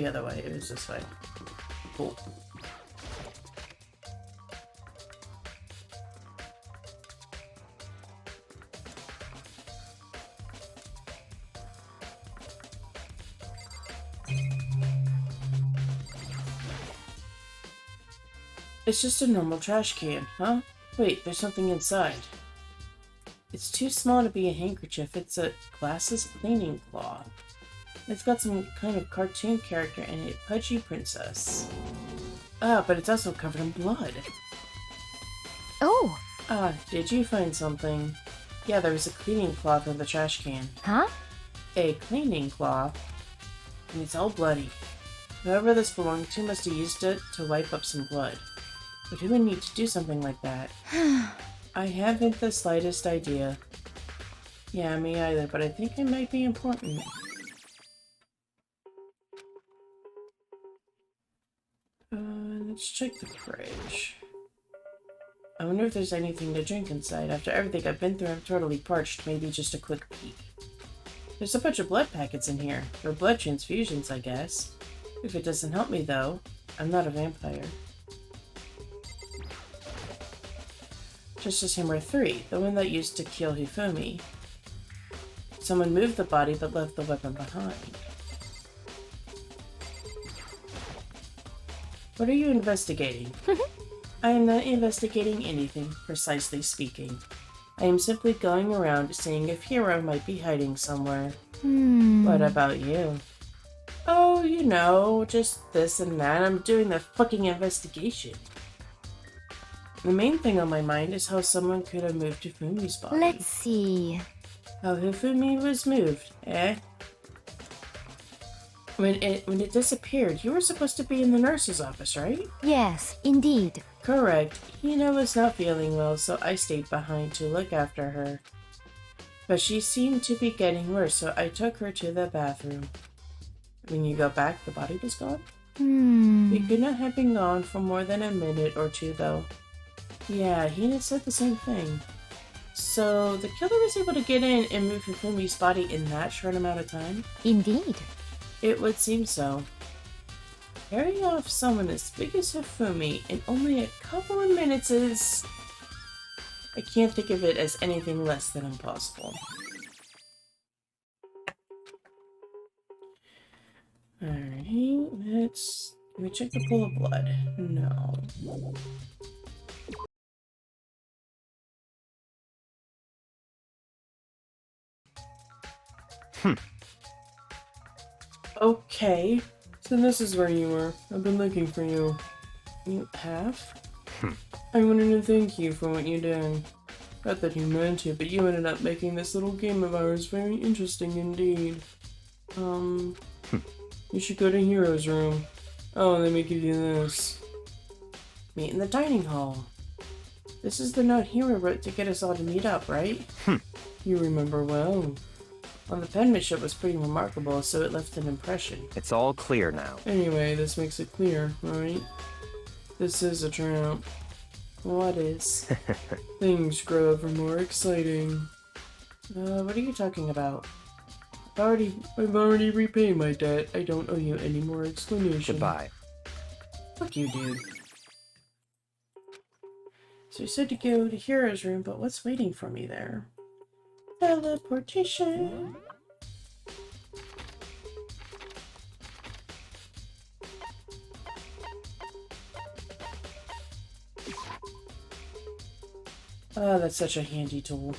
other way. It was this way. Cool. It's just a normal trash can, huh? Wait, there's something inside. It's too small to be a handkerchief. It's a glasses cleaning cloth. It's got some kind of cartoon character in it. Pudgy princess. Ah, but it's also covered in blood. Oh! Ah, did you find something? Yeah, there was a cleaning cloth in the trash can. Huh? A cleaning cloth? And it's all bloody. Whoever this belonged to must have used it to wipe up some blood. But who would need to do something like that? I haven't the slightest idea. Yeah, me either, but I think it might be important. Let's check the fridge. I wonder if there's anything to drink inside. After everything I've been through, I'm totally parched. Maybe just a quick peek. There's a bunch of blood packets in here. For blood transfusions, I guess. If it doesn't help me, though, I'm not a vampire. Justice Hammer 3, the one that used to kill Hifumi. Someone moved the body but left the weapon behind. What are you investigating? I am not investigating anything, precisely speaking. I am simply going around seeing if Hero might be hiding somewhere. What about you? Oh, you know, just this and that. I'm doing the fucking investigation. The main thing on my mind is how someone could have moved Hifumi's body. Let's see. How Hifumi was moved, eh? When it disappeared, you were supposed to be in the nurse's office, right? Yes, indeed. Correct. Hina was not feeling well, so I stayed behind to look after her. But she seemed to be getting worse, so I took her to the bathroom. When you got back, the body was gone? We could not have been gone for more than a minute or two, though. Yeah, Hina said the same thing. So, the killer was able to get in and move Hifumi's body in that short amount of time? Indeed. It would seem so. Carrying off someone as big as Hifumi in only a couple of minutes is... I can't think of it as anything less than impossible. Alright, let's... Can we check the pool of blood? No. Okay, so this is where you were. I've been looking for you. You have? I wanted to thank you for what you did. Not that you meant to, but you ended up making this little game of ours very interesting indeed. You should go to Hero's room. Oh, let me give you this. Meet in the dining hall. This is the note Hero wrote to get us all to meet up, right? You remember well. Well, the penmanship was pretty remarkable, so it left an impression. It's all clear now. Anyway, this makes it clear, right? This is a trap. What is? Things grow ever more exciting. What are you talking about? I've already repaid my debt. I don't owe you any more explanation. Goodbye. Fuck you, dude. So you said to go to Hero's room, but what's waiting for me there? Teleportation. Oh, that's such a handy tool.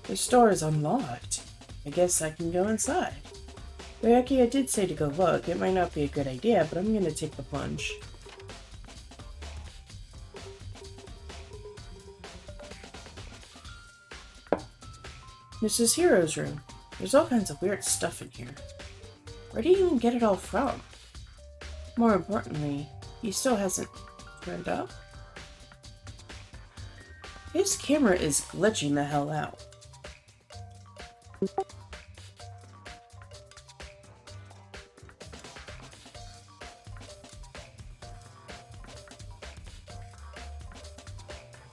The store is unlocked. I guess I can go inside. Ryuki, I did say to go look. It might not be a good idea, but I'm gonna take the plunge. This is Hero's room. There's all kinds of weird stuff in here. Where do you even get it all from? More importantly, he still hasn't turned up. His camera is glitching the hell out.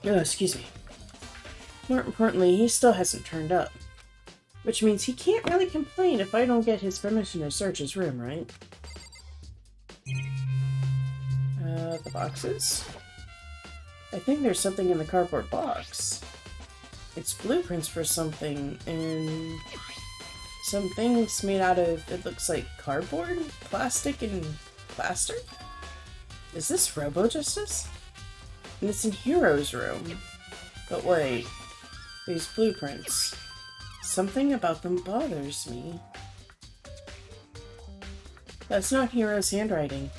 Oh, excuse me. More importantly, he still hasn't turned up. Which means he can't really complain if I don't get his permission to search his room, right? The boxes? I think there's something in the cardboard box. It's blueprints for something, and some things made out of, it looks like cardboard, plastic, and plaster? Is this Robo-Justice? And it's in Hero's room. But wait, these blueprints. Something about them bothers me. That's not Hero's handwriting.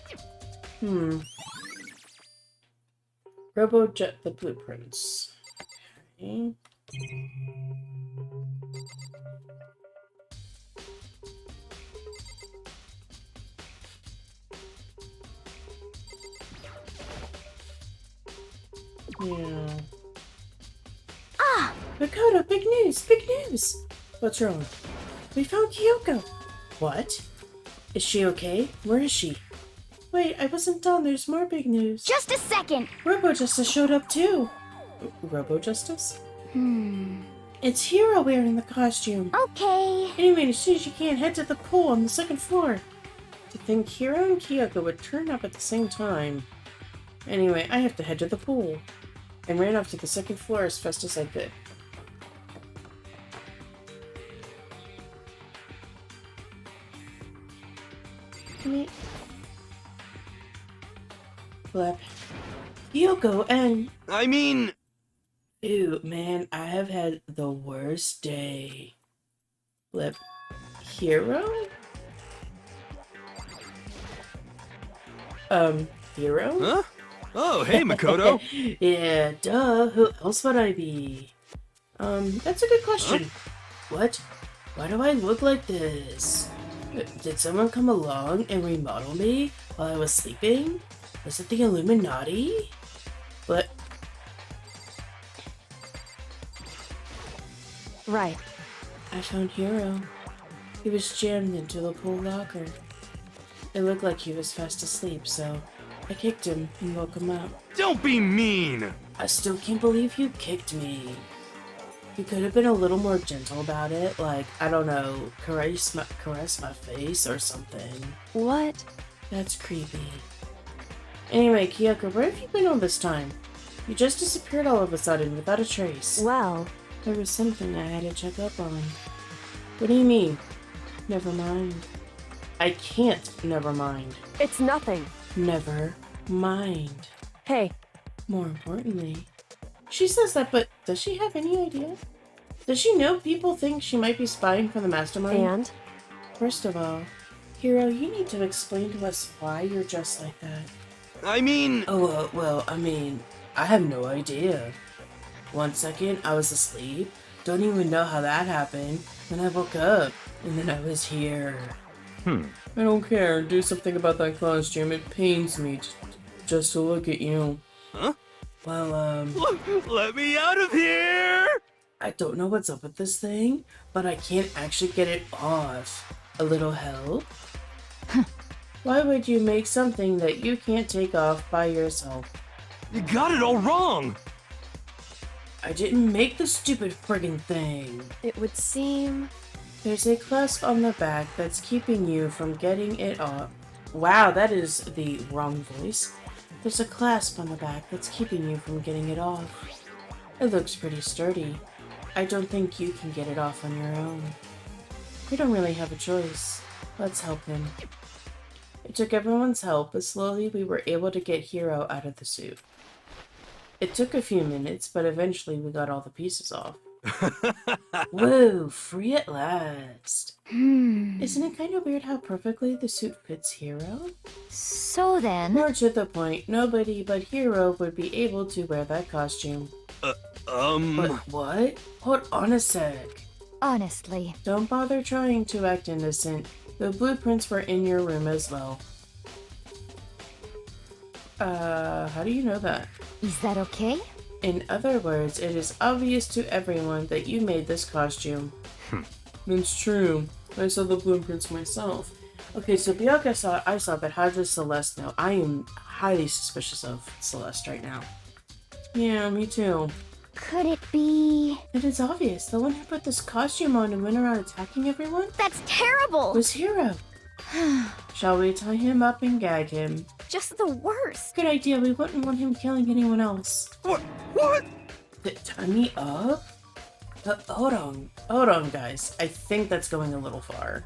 Robo-Jet the blueprints. Okay. Yeah. Ah! Makoto, big news! Big news! What's wrong? We found Kyoko! What? Is she okay? Where is she? Wait, I wasn't done. There's more big news. Just a second! Robo-Justice showed up too! Robo-Justice? It's Hero wearing the costume. Okay. Anyway, as soon as you can, head to the pool on the second floor. To think Hero and Kyoko would turn up at the same time. Anyway, I have to head to the pool. And ran off to the second floor as fast as I could. Flip. Kyoko and... I mean... Ew, man, I have had the worst day. Flip. Hero? Hero? Huh? Oh, hey, Makoto. Yeah, duh. Who else would I be? That's a good question. What? Why do I look like this? Did someone come along and remodel me while I was sleeping? Was it the Illuminati? But... Right. I found Hero. He was jammed into the pool locker. It looked like he was fast asleep, so I kicked him and woke him up. Don't be mean! I still can't believe you kicked me. You could have been a little more gentle about it, like, I don't know, caress my face or something. What? That's creepy. Anyway, Kyoko, where have you been all this time? You just disappeared all of a sudden without a trace. Well, There was something I had to check up on. What do you mean? Never mind. I can't never mind. it's nothing. Never mind. Hey, More importantly, she says that, but does she have any idea? Does she know people think she might be spying for the mastermind? and? First of all, Hero, you need to explain to us why you're just like that. I mean... Oh, well, I mean, I have no idea. 1 second, I was asleep. Don't even know how that happened. Then I woke up, and then I was here. I don't care. Do something about that costume. It pains me just to look at you. Huh? Well, Let me out of here! I don't know what's up with this thing, but I can't actually get it off. A little help? Why would you make something that you can't take off by yourself? You got it all wrong! I didn't make the stupid friggin' thing. It would seem... There's a clasp on the back that's keeping you from getting it off. Wow, that is the wrong voice. There's a clasp on the back that's keeping you from getting it off. It looks pretty sturdy. I don't think you can get it off on your own. We don't really have a choice. Let's help him. It took everyone's help, but slowly we were able to get Hiro out of the suit. It took a few minutes, but eventually we got all the pieces off. Whoa, free at last. Isn't it kind of weird how perfectly the suit fits Hiro? So then... More to the point, nobody but Hiro would be able to wear that costume. But what? Hold on a sec. Honestly. Don't bother trying to act innocent. The blueprints were in your room as well. How do you know that? Is that okay? In other words, it is obvious to everyone that you made this costume. That's true. I saw the blueprints myself. Okay, so Byakuya I saw, but how does Celeste know? I am highly suspicious of Celeste right now. Yeah, me too. Could it be... It is obvious. The one who put this costume on and went around attacking everyone That's terrible! was Hiro. Shall we tie him up and gag him? Just the worst. Good idea. We wouldn't want him killing anyone else. What? What? Tie me up? Hold on, guys. I think that's going a little far.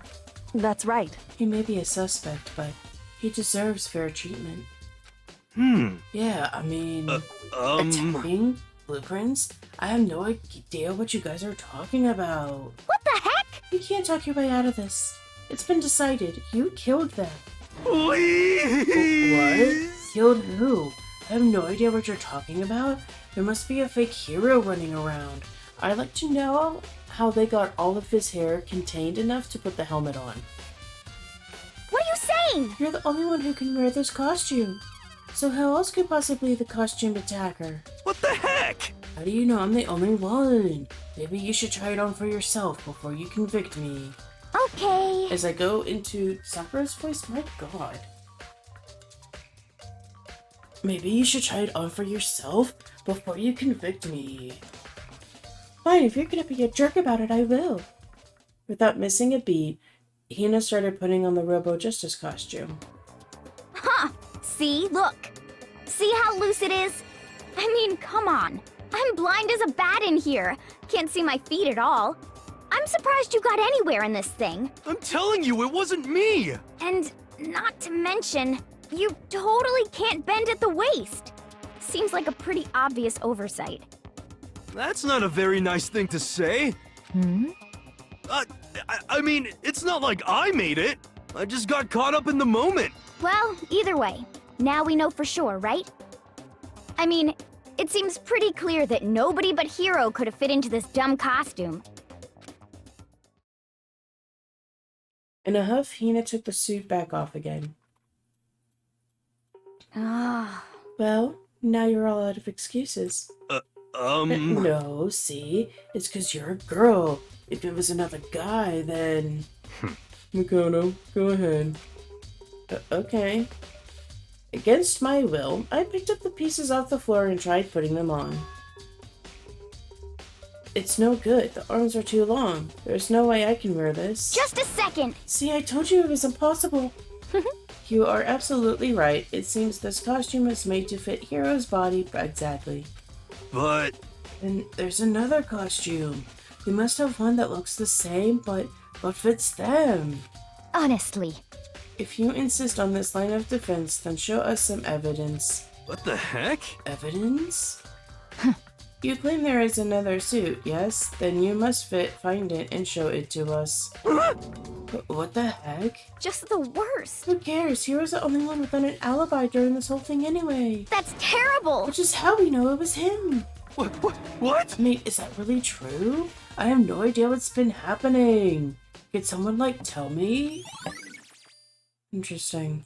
That's right. He may be a suspect, but he deserves fair treatment. Yeah, I mean, attacking blueprints? I have no idea what you guys are talking about. What the heck? You can't talk your way out of this. It's been decided. You killed them. Please! What? Killed who? I have no idea what you're talking about. There must be a fake hero running around. I'd like to know how they got all of his hair contained enough to put the helmet on. What are you saying? You're the only one who can wear this costume. So how else could possibly the costumed attacker? What the heck? How do you know I'm the only one? Maybe you should try it on for yourself before you convict me. Okay. As I go into Sakura's voice, my god. Maybe you should try it on for yourself before you convict me. Fine, if you're gonna be a jerk about it, I will. Without missing a beat, Hina started putting on the Robo Justice costume. Huh. See? Look. See how loose it is? I mean, come on. I'm blind as a bat in here. Can't see my feet at all. I'm surprised you got anywhere in this thing. I'm telling you, it wasn't me! And not to mention, you totally can't bend at the waist. Seems like a pretty obvious oversight. That's not a very nice thing to say. I mean, it's not like I made it. I just got caught up in the moment. Well, either way, now we know for sure, right? I mean, it seems pretty clear that nobody but Hiro could have fit into this dumb costume. In a huff, Hina took the suit back off again. Ah. Well, now you're all out of excuses. No, see? It's because you're a girl. If it was another guy, then... Mikoto, go ahead. Okay. Against my will, I picked up the pieces off the floor and tried putting them on. It's no good. The arms are too long. There's no way I can wear this. Just a second! See, I told you it was impossible. You are absolutely right. It seems this costume is made to fit Hiro's body exactly. But... And there's another costume. We must have one that looks the same, but fits them. Honestly. If you insist on this line of defense, then show us some evidence. What the heck? Evidence? You claim there is another suit, yes? Then you must find it and show it to us. What the heck? Just the worst. Who cares? Hero's the only one without an alibi during this whole thing anyway. That's terrible. Which is how we know it was him. What? I mean, is that really true? I have no idea what's been happening. Could someone, like, tell me? Interesting.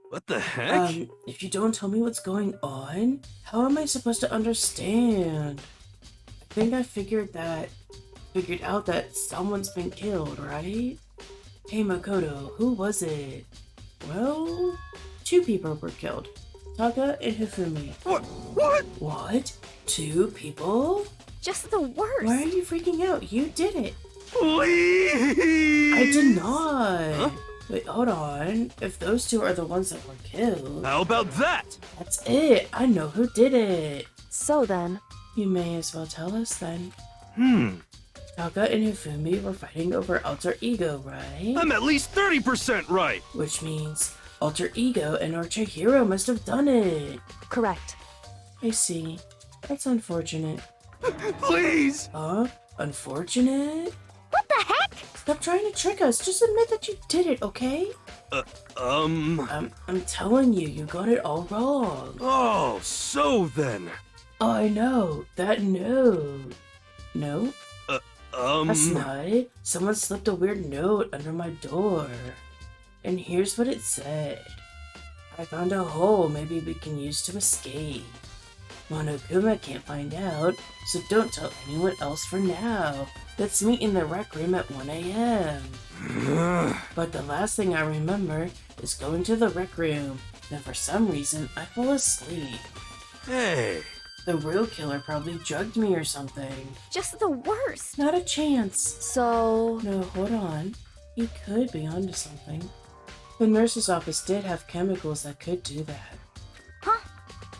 What the heck? If you don't tell me what's going on, how am I supposed to understand? I think I figured out that someone's been killed, right? Hey Makoto, who was it? Well, 2 people were killed. Taka and Hifumi. What? 2 people? Just the worst. Why are you freaking out? You did it. Please! I did not. Huh? Wait, hold on. If those 2 are the ones that were killed... How about that? That's it. I know who did it. So then... You may as well tell us then. Taka and Hifumi were fighting over Alter Ego, right? I'm at least 30% right! Which means Alter Ego and our Chihiro must have done it. Correct. I see. That's unfortunate. Please! Huh? Unfortunate? What the heck? Stop trying to trick us. Just admit that you did it, okay? I'm telling you, you got it all wrong. Oh, so then. Oh, I know. That note. No? That's not it. Someone slipped a weird note under my door. And here's what it said. I found a hole maybe we can use to escape. Monokuma can't find out, so don't tell anyone else for now. Let's meet in the rec room at 1 a.m. But the last thing I remember is going to the rec room, and for some reason I fall asleep. Hey. The real killer probably drugged me or something. Just the worst. Not a chance. So... No, hold on. He could be onto something. The nurse's office did have chemicals that could do that. Huh?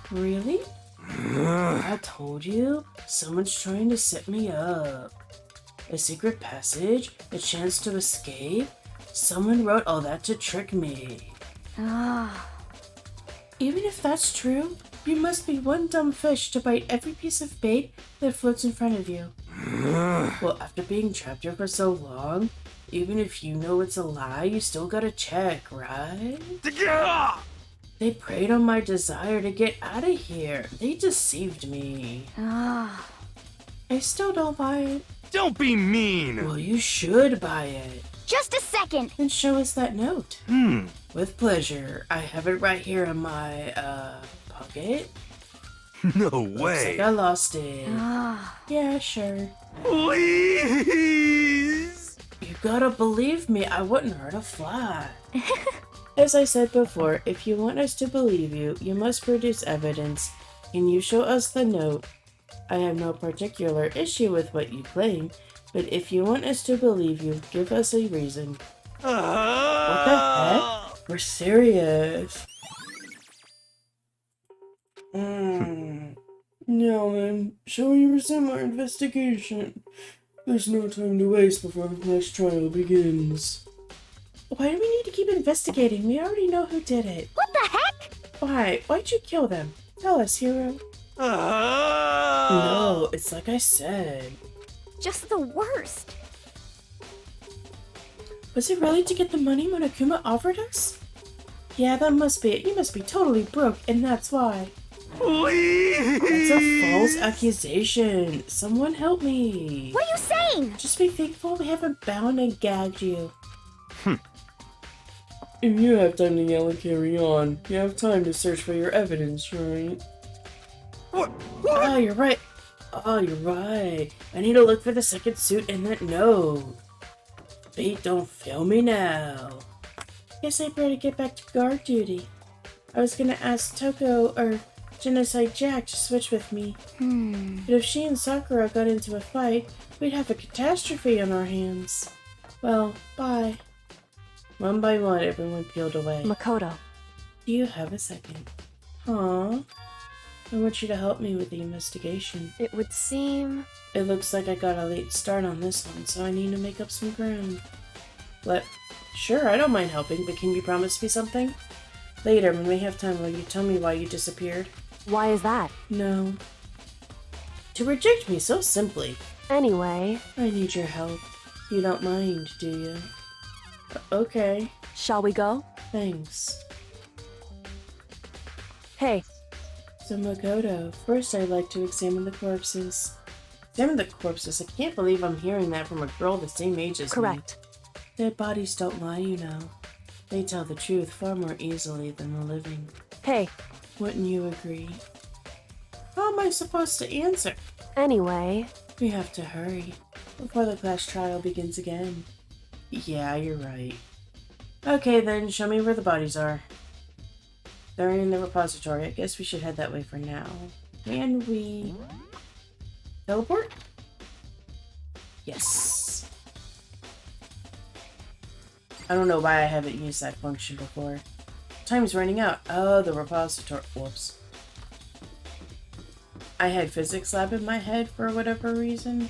Really? I told you, someone's trying to set me up. A secret passage, a chance to escape. Someone wrote all that to trick me. Even if that's true, you must be one dumb fish to bite every piece of bait that floats in front of you. Well, after being trapped here for so long, even if you know it's a lie, you still gotta check, right? They preyed on my desire to get out of here. They deceived me. I still don't buy it. Don't be mean! Well, you should buy it. Just a second. Then show us that note. With pleasure. I have it right here in my, pocket. No Looks way! like I lost it. Yeah, sure. Please! You gotta believe me, I wouldn't hurt a fly. As I said before, if you want us to believe you, you must produce evidence. Can you show us the note? I have no particular issue with what you claim, but if you want us to believe you, give us a reason. What the heck? We're serious. Now then, shall we resume our investigation? There's no time to waste before the next trial begins. Why do we need to keep investigating? We already know who did it. What the heck? Why? Why'd you kill them? Tell us, hero. No, it's like I said. Just the worst. Was it really to get the money Monokuma offered us? Yeah, that must be it. You must be totally broke, and that's why. Please! That's a false accusation. Someone help me. What are you saying? Just be thankful we haven't bound and gagged you. If you have time to yell and carry on, you have time to search for your evidence, right? What? Oh, you're right. Oh, you're right. I need to look for the second suit in that note. Fate, don't fail me now. Guess I better get back to guard duty. I was gonna ask Toko or Genocide Jack to switch with me. But if she and Sakura got into a fight, we'd have a catastrophe on our hands. Well, bye. One by one, everyone peeled away. Makoto. Do you have a second? Huh? I want you to help me with the investigation. It would seem... It looks like I got a late start on this one, so I need to make up some ground. Sure, I don't mind helping, but can you promise me something? Later, when we have time, will you tell me why you disappeared? Why is that? No. To reject me so simply. Anyway, I need your help. You don't mind, do you? Okay, shall we go? thanks. Hey, So Makoto, first I'd like to examine the corpses. Examine the corpses? I can't believe I'm hearing that from a girl the same age as me. correct. Dead bodies don't lie, you know. They tell the truth far more easily than the living. Hey, Wouldn't you agree? How am I supposed to answer? anyway, We have to hurry before the class trial begins again. Yeah, you're right. Okay then, show me where the bodies are. They're in the repository. I guess we should head that way for now. Can we teleport? Yes. I don't know why I haven't used that function before. Time's running out. Oh, the repository. Whoops. I had physics lab in my head for whatever reason.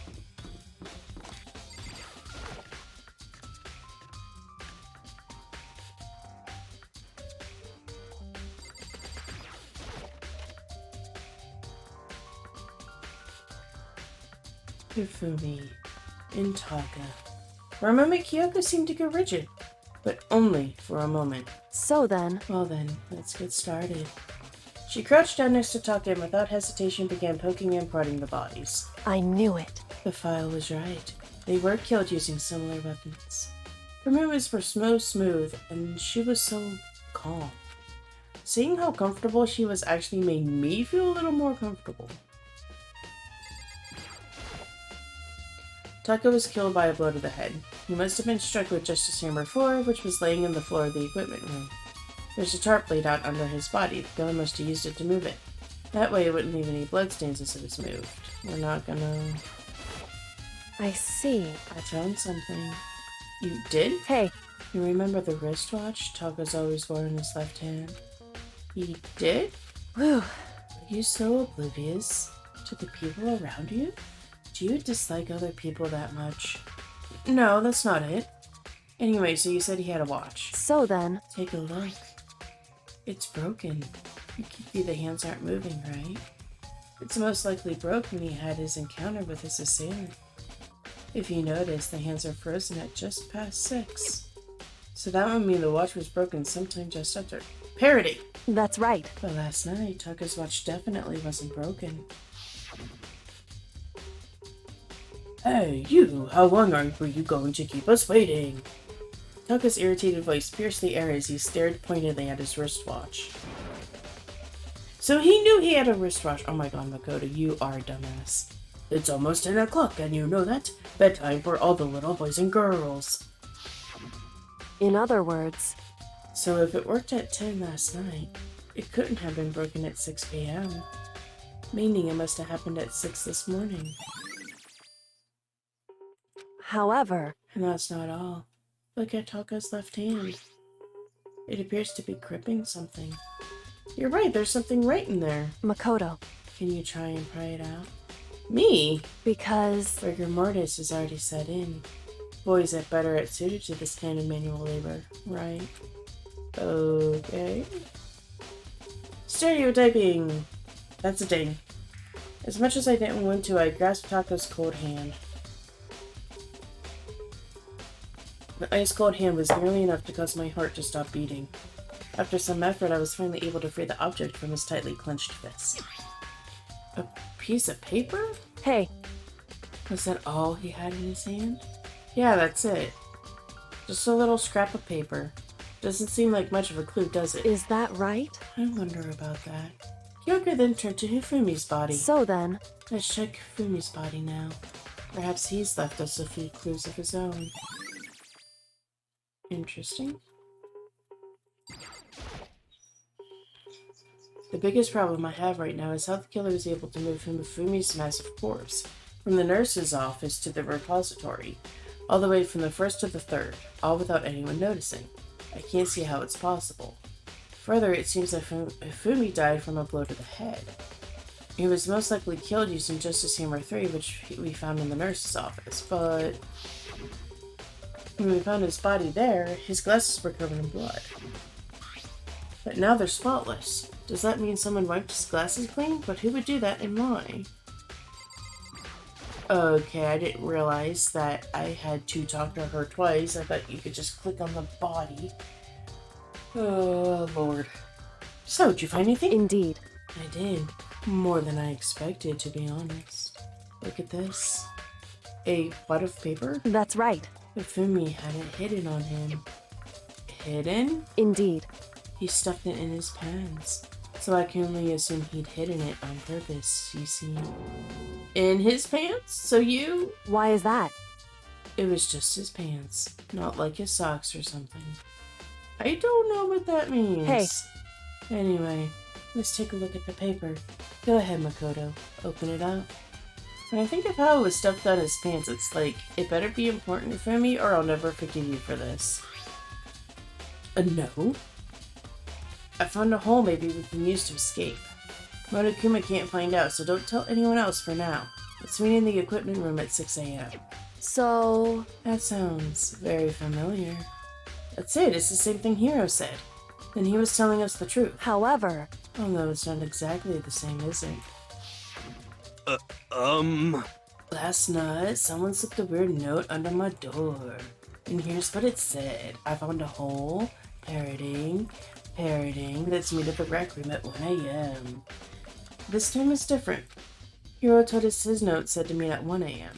Hifumi and Taka. For a moment, Kyoko seemed to go rigid, but only for a moment. so then, Well then, let's get started. She crouched down next to Taka and without hesitation began poking and prodding the bodies. I knew it. The file was right. They were killed using similar weapons. Her movements were so smooth, and she was so calm. Seeing how comfortable she was actually made me feel a little more comfortable. Taka was killed by a blow to the head. He must have been struck with Justice Hammer 4, which was laying on the floor of the equipment room. There's a tarp laid out under his body. The killer must have used it to move it. That way it wouldn't leave any bloodstains as it was moved. We're not gonna... I see. I found something. You did? Hey, You remember the wristwatch Taka's always wore in his left hand? He did? whew. Are you so oblivious to the people around you? Do you dislike other people that much? No, that's not it. Anyway, so you said he had a watch. So then, Take a look. It's broken. You can see the hands aren't moving, right? It's most likely broke when he had his encounter with his assailant. If you notice, the hands are frozen at just past 6. So that would mean the watch was broken sometime just after. Parody! that's right. But last night, Tucker's watch definitely wasn't broken. Hey, you! How long were you going to keep us waiting? Tucker's irritated voice pierced the air as he stared pointedly at his wristwatch. So he knew he had a wristwatch. Oh my god, Makoto, you are a dumbass. It's almost 10 o'clock, and you know that. Bedtime for all the little boys and girls. In other words, So if it worked at 10 last night, it couldn't have been broken at 6 p.m. Meaning it must have happened at 6 this morning. however, And that's not all. Look at Taka's left hand. It appears to be gripping something. You're right, there's something right in there. Makoto, Can you try and pry it out? Me? because Rigor mortis is already set in. Boys are better at suited to this kind of manual labor, right? Okay. Stereotyping! That's a ding. As much as I didn't want to, I grasped Taka's cold hand. The ice-cold hand was nearly enough to cause my heart to stop beating. After some effort, I was finally able to free the object from his tightly clenched fist. A piece of paper? hey, Was that all he had in his hand? Yeah, that's it. Just a little scrap of paper. Doesn't seem like much of a clue, does it? is that right? I wonder about that. Kyoko then turned to Hifumi's body. So then, Let's check Hifumi's body now. Perhaps he's left us a few clues of his own. Interesting. The biggest problem I have right now is how the killer was able to move Hifumi's massive corpse from the nurse's office to the repository, all the way from the first to the third, all without anyone noticing. I can't see how it's possible. Further, it seems that Hifumi died from a blow to the head. He was most likely killed using Justice Hammer 3, which we found in the nurse's office, but when we found his body there, his glasses were covered in blood. But now they're spotless. Does that mean someone wiped his glasses clean? But who would do that and why? Okay, I didn't realize that I had to talk to her twice. I thought you could just click on the body. Oh, Lord. So, did you find anything? Indeed. I did. More than I expected, to be honest. Look at this. A wad of paper? That's right. Hifumi had it hidden on him. Hidden? Indeed. He stuffed it in his pants. So I can only assume he'd hidden it on purpose, you see. In his pants? So you? Why is that? It was just his pants. Not like his socks or something. I don't know what that means. Hey. Anyway, let's take a look at the paper. Go ahead, Makoto. Open it up. When I think of how it was stuffed on his pants, it's like, it better be important for me or I'll never forgive you for this. No? I found a hole maybe we can use to escape. Monokuma can't find out, so don't tell anyone else for now. Let's meet in the equipment room at 6 a.m. So... That sounds very familiar. That's it, it's the same thing Hiro said. Then he was telling us the truth. However... Although it's not exactly the same, is it? Last night, someone slipped a weird note under my door. And here's what it said. I found a hole. Parroting. Let's meet at the rec room at 1 a.m. This time is different. Hiro told us his note said to meet at 1 a.m.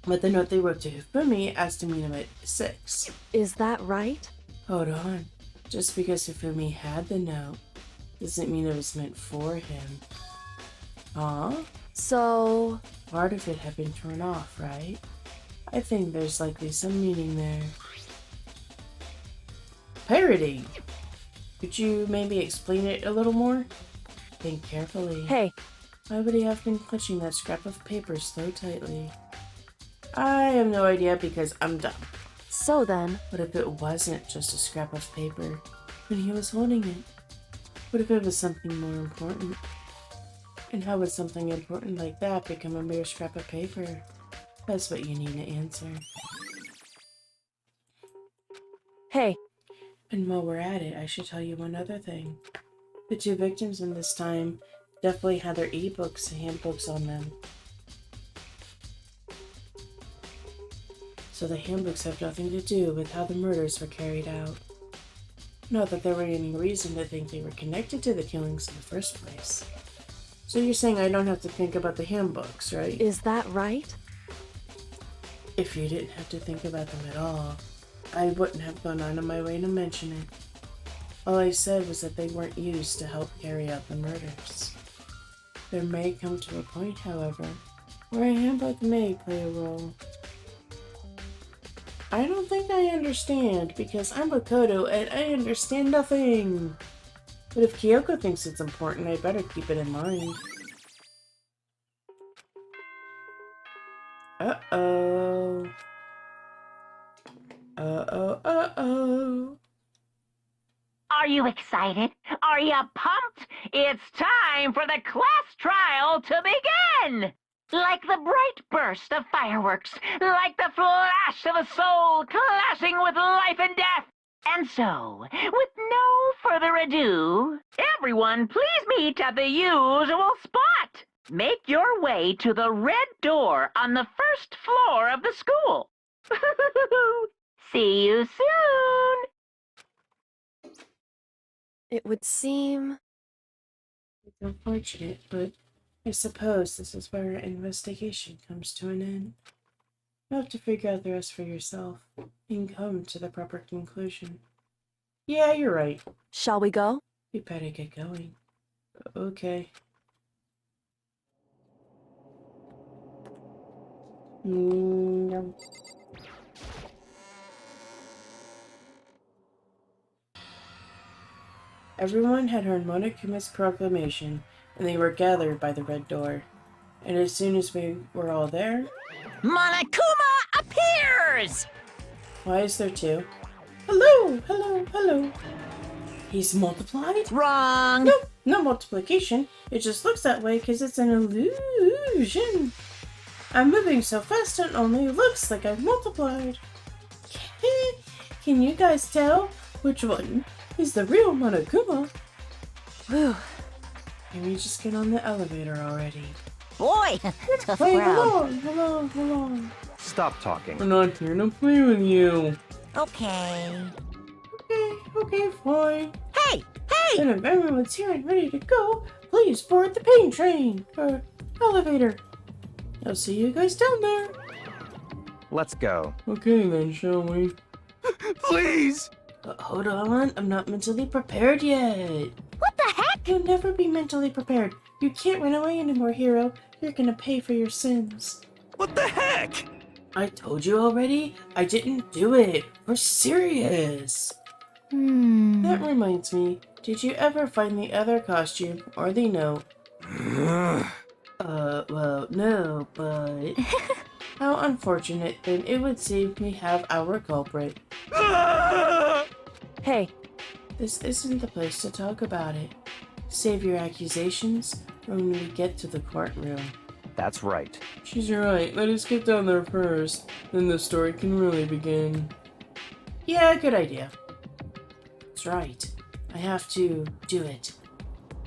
But the note they wrote to Hifumi asked to meet him at 6. Is that right? Hold on. Just because Hifumi had the note doesn't mean it was meant for him. Huh? So... Part of it had been torn off, right? I think there's likely some meaning there. Parody! Could you maybe explain it a little more? Think carefully. Hey. Why would he have been clutching that scrap of paper so tightly? I have no idea because I'm dumb. So then... What if it wasn't just a scrap of paper when he was holding it? What if it was something more important? And how would something important like that become a mere scrap of paper? That's what you need to answer. Hey. And while we're at it, I should tell you one other thing. The 2 victims in this time definitely had their ebooks and handbooks on them. So the handbooks have nothing to do with how the murders were carried out. Not that there were any reason to think they were connected to the killings in the first place. So you're saying I don't have to think about the handbooks, right? Is that right? If you didn't have to think about them at all, I wouldn't have gone out of my way to mention it. All I said was that they weren't used to help carry out the murders. There may come to a point, however, where a handbook may play a role. I don't think I understand, because I'm Makoto and I understand nothing. But if Kyoko thinks it's important, I better keep it in mind. Uh-oh. Uh-oh. Are you excited? Are you pumped? It's time for the class trial to begin! Like the bright burst of fireworks, like the flash of a soul clashing with life and death. And so, with no further ado, everyone please meet at the usual spot. Make your way to the red door on the first floor of the school. See you soon! It would seem... It's unfortunate, but I suppose this is where our investigation comes to an end. You'll have to figure out the rest for yourself and come to the proper conclusion. Yeah, you're right. Shall we go? We better get going. Okay. Yum. Everyone had heard Monokuma's proclamation, and they were gathered by the red door. And as soon as we were all there... Monokuma appears! Why is there 2? Hello! Hello! He's multiplied? Wrong! No, no multiplication. It just looks that way because it's an illusion. I'm moving so fast it only looks like I've multiplied. Can you guys tell which one is the real Monokuma? Whew. Can we just get on the elevator already? boy. Tough Play crowd. along. Stop talking. We're not here to play with you. Okay. Okay, fine. Hey! Hey! And if everyone's here and ready to go, please board the pain train or elevator. I'll see you guys down there. Let's go. Okay then, shall we? Please! Hold on, I'm not mentally prepared yet. What the heck? You'll never be mentally prepared. You can't run away anymore, hero. You're gonna pay for your sins. What the heck? I told you already, I didn't do it. We're serious. That reminds me, did you ever find the other costume or the note? Well, no, but... How unfortunate, then it would seem we have our culprit. Hey, This isn't the place to talk about it. Save your accusations for when we get to the courtroom. That's right. She's right. Let us get down there first. Then the story can really begin. Yeah, good idea. That's right. I have to do it.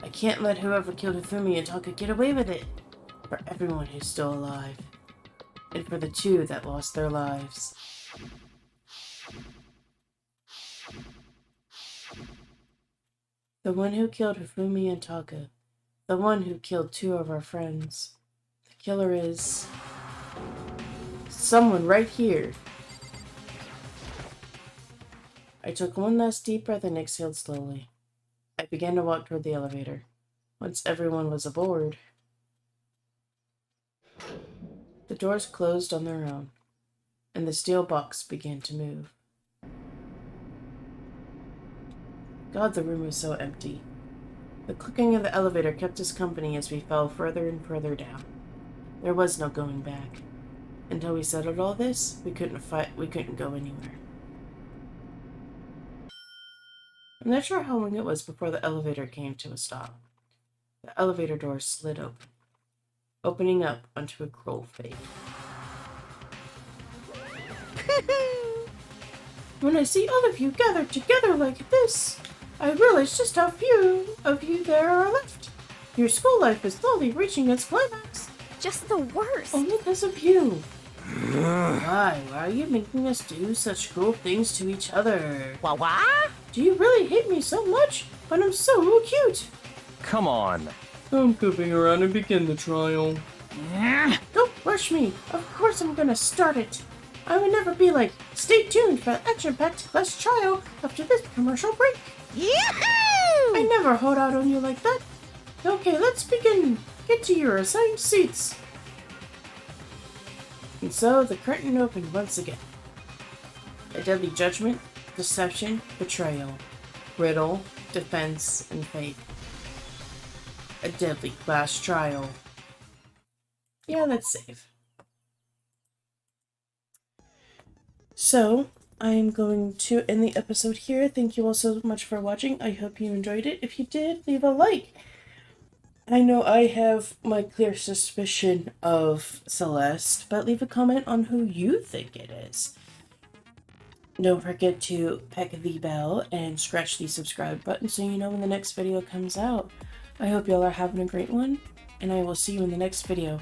I can't let whoever killed Hifumi and Taka get away with it. For everyone who's still alive. And for the two that lost their lives. The one who killed Hifumi and Taka. The one who killed two of our friends. The killer is... someone right here. I took one last deep breath and exhaled slowly. I began to walk toward the elevator. Once everyone was aboard, the doors closed on their own, and the steel box began to move. God, the room was so empty. The clicking of the elevator kept us company as we fell further and further down. There was no going back. Until we settled all this, we couldn't go anywhere. I'm not sure how long it was before the elevator came to a stop. The elevator door slid open, opening up onto a cruel fate. When I see all of you gathered together like this, I realize just how few of you there are left. Your school life is slowly reaching its climax. Just the worst. Only because of you. Why are you making us do such cruel things to each other? Wah? Do you really hate me so much? But I'm so cute. Come on. I'm goofing around and begin the trial. Don't rush me. Of course I'm gonna start it. I would never be like, stay tuned for an action-packed class trial after this commercial break. Yahoo! I never hold out on you like that. Okay, let's begin. Get to your assigned seats. And so the curtain opened once again. A deadly judgment, deception, betrayal, riddle, defense, and fate. A deadly class trial. Yeah, let's save. So, I'm going to end the episode here. Thank you all so much for watching. I hope you enjoyed it. If you did, leave a like. I know I have my clear suspicion of Celeste, but leave a comment on who you think it is. Don't forget to peck the bell and scratch the subscribe button so you know when the next video comes out. I hope y'all are having a great one, and I will see you in the next video.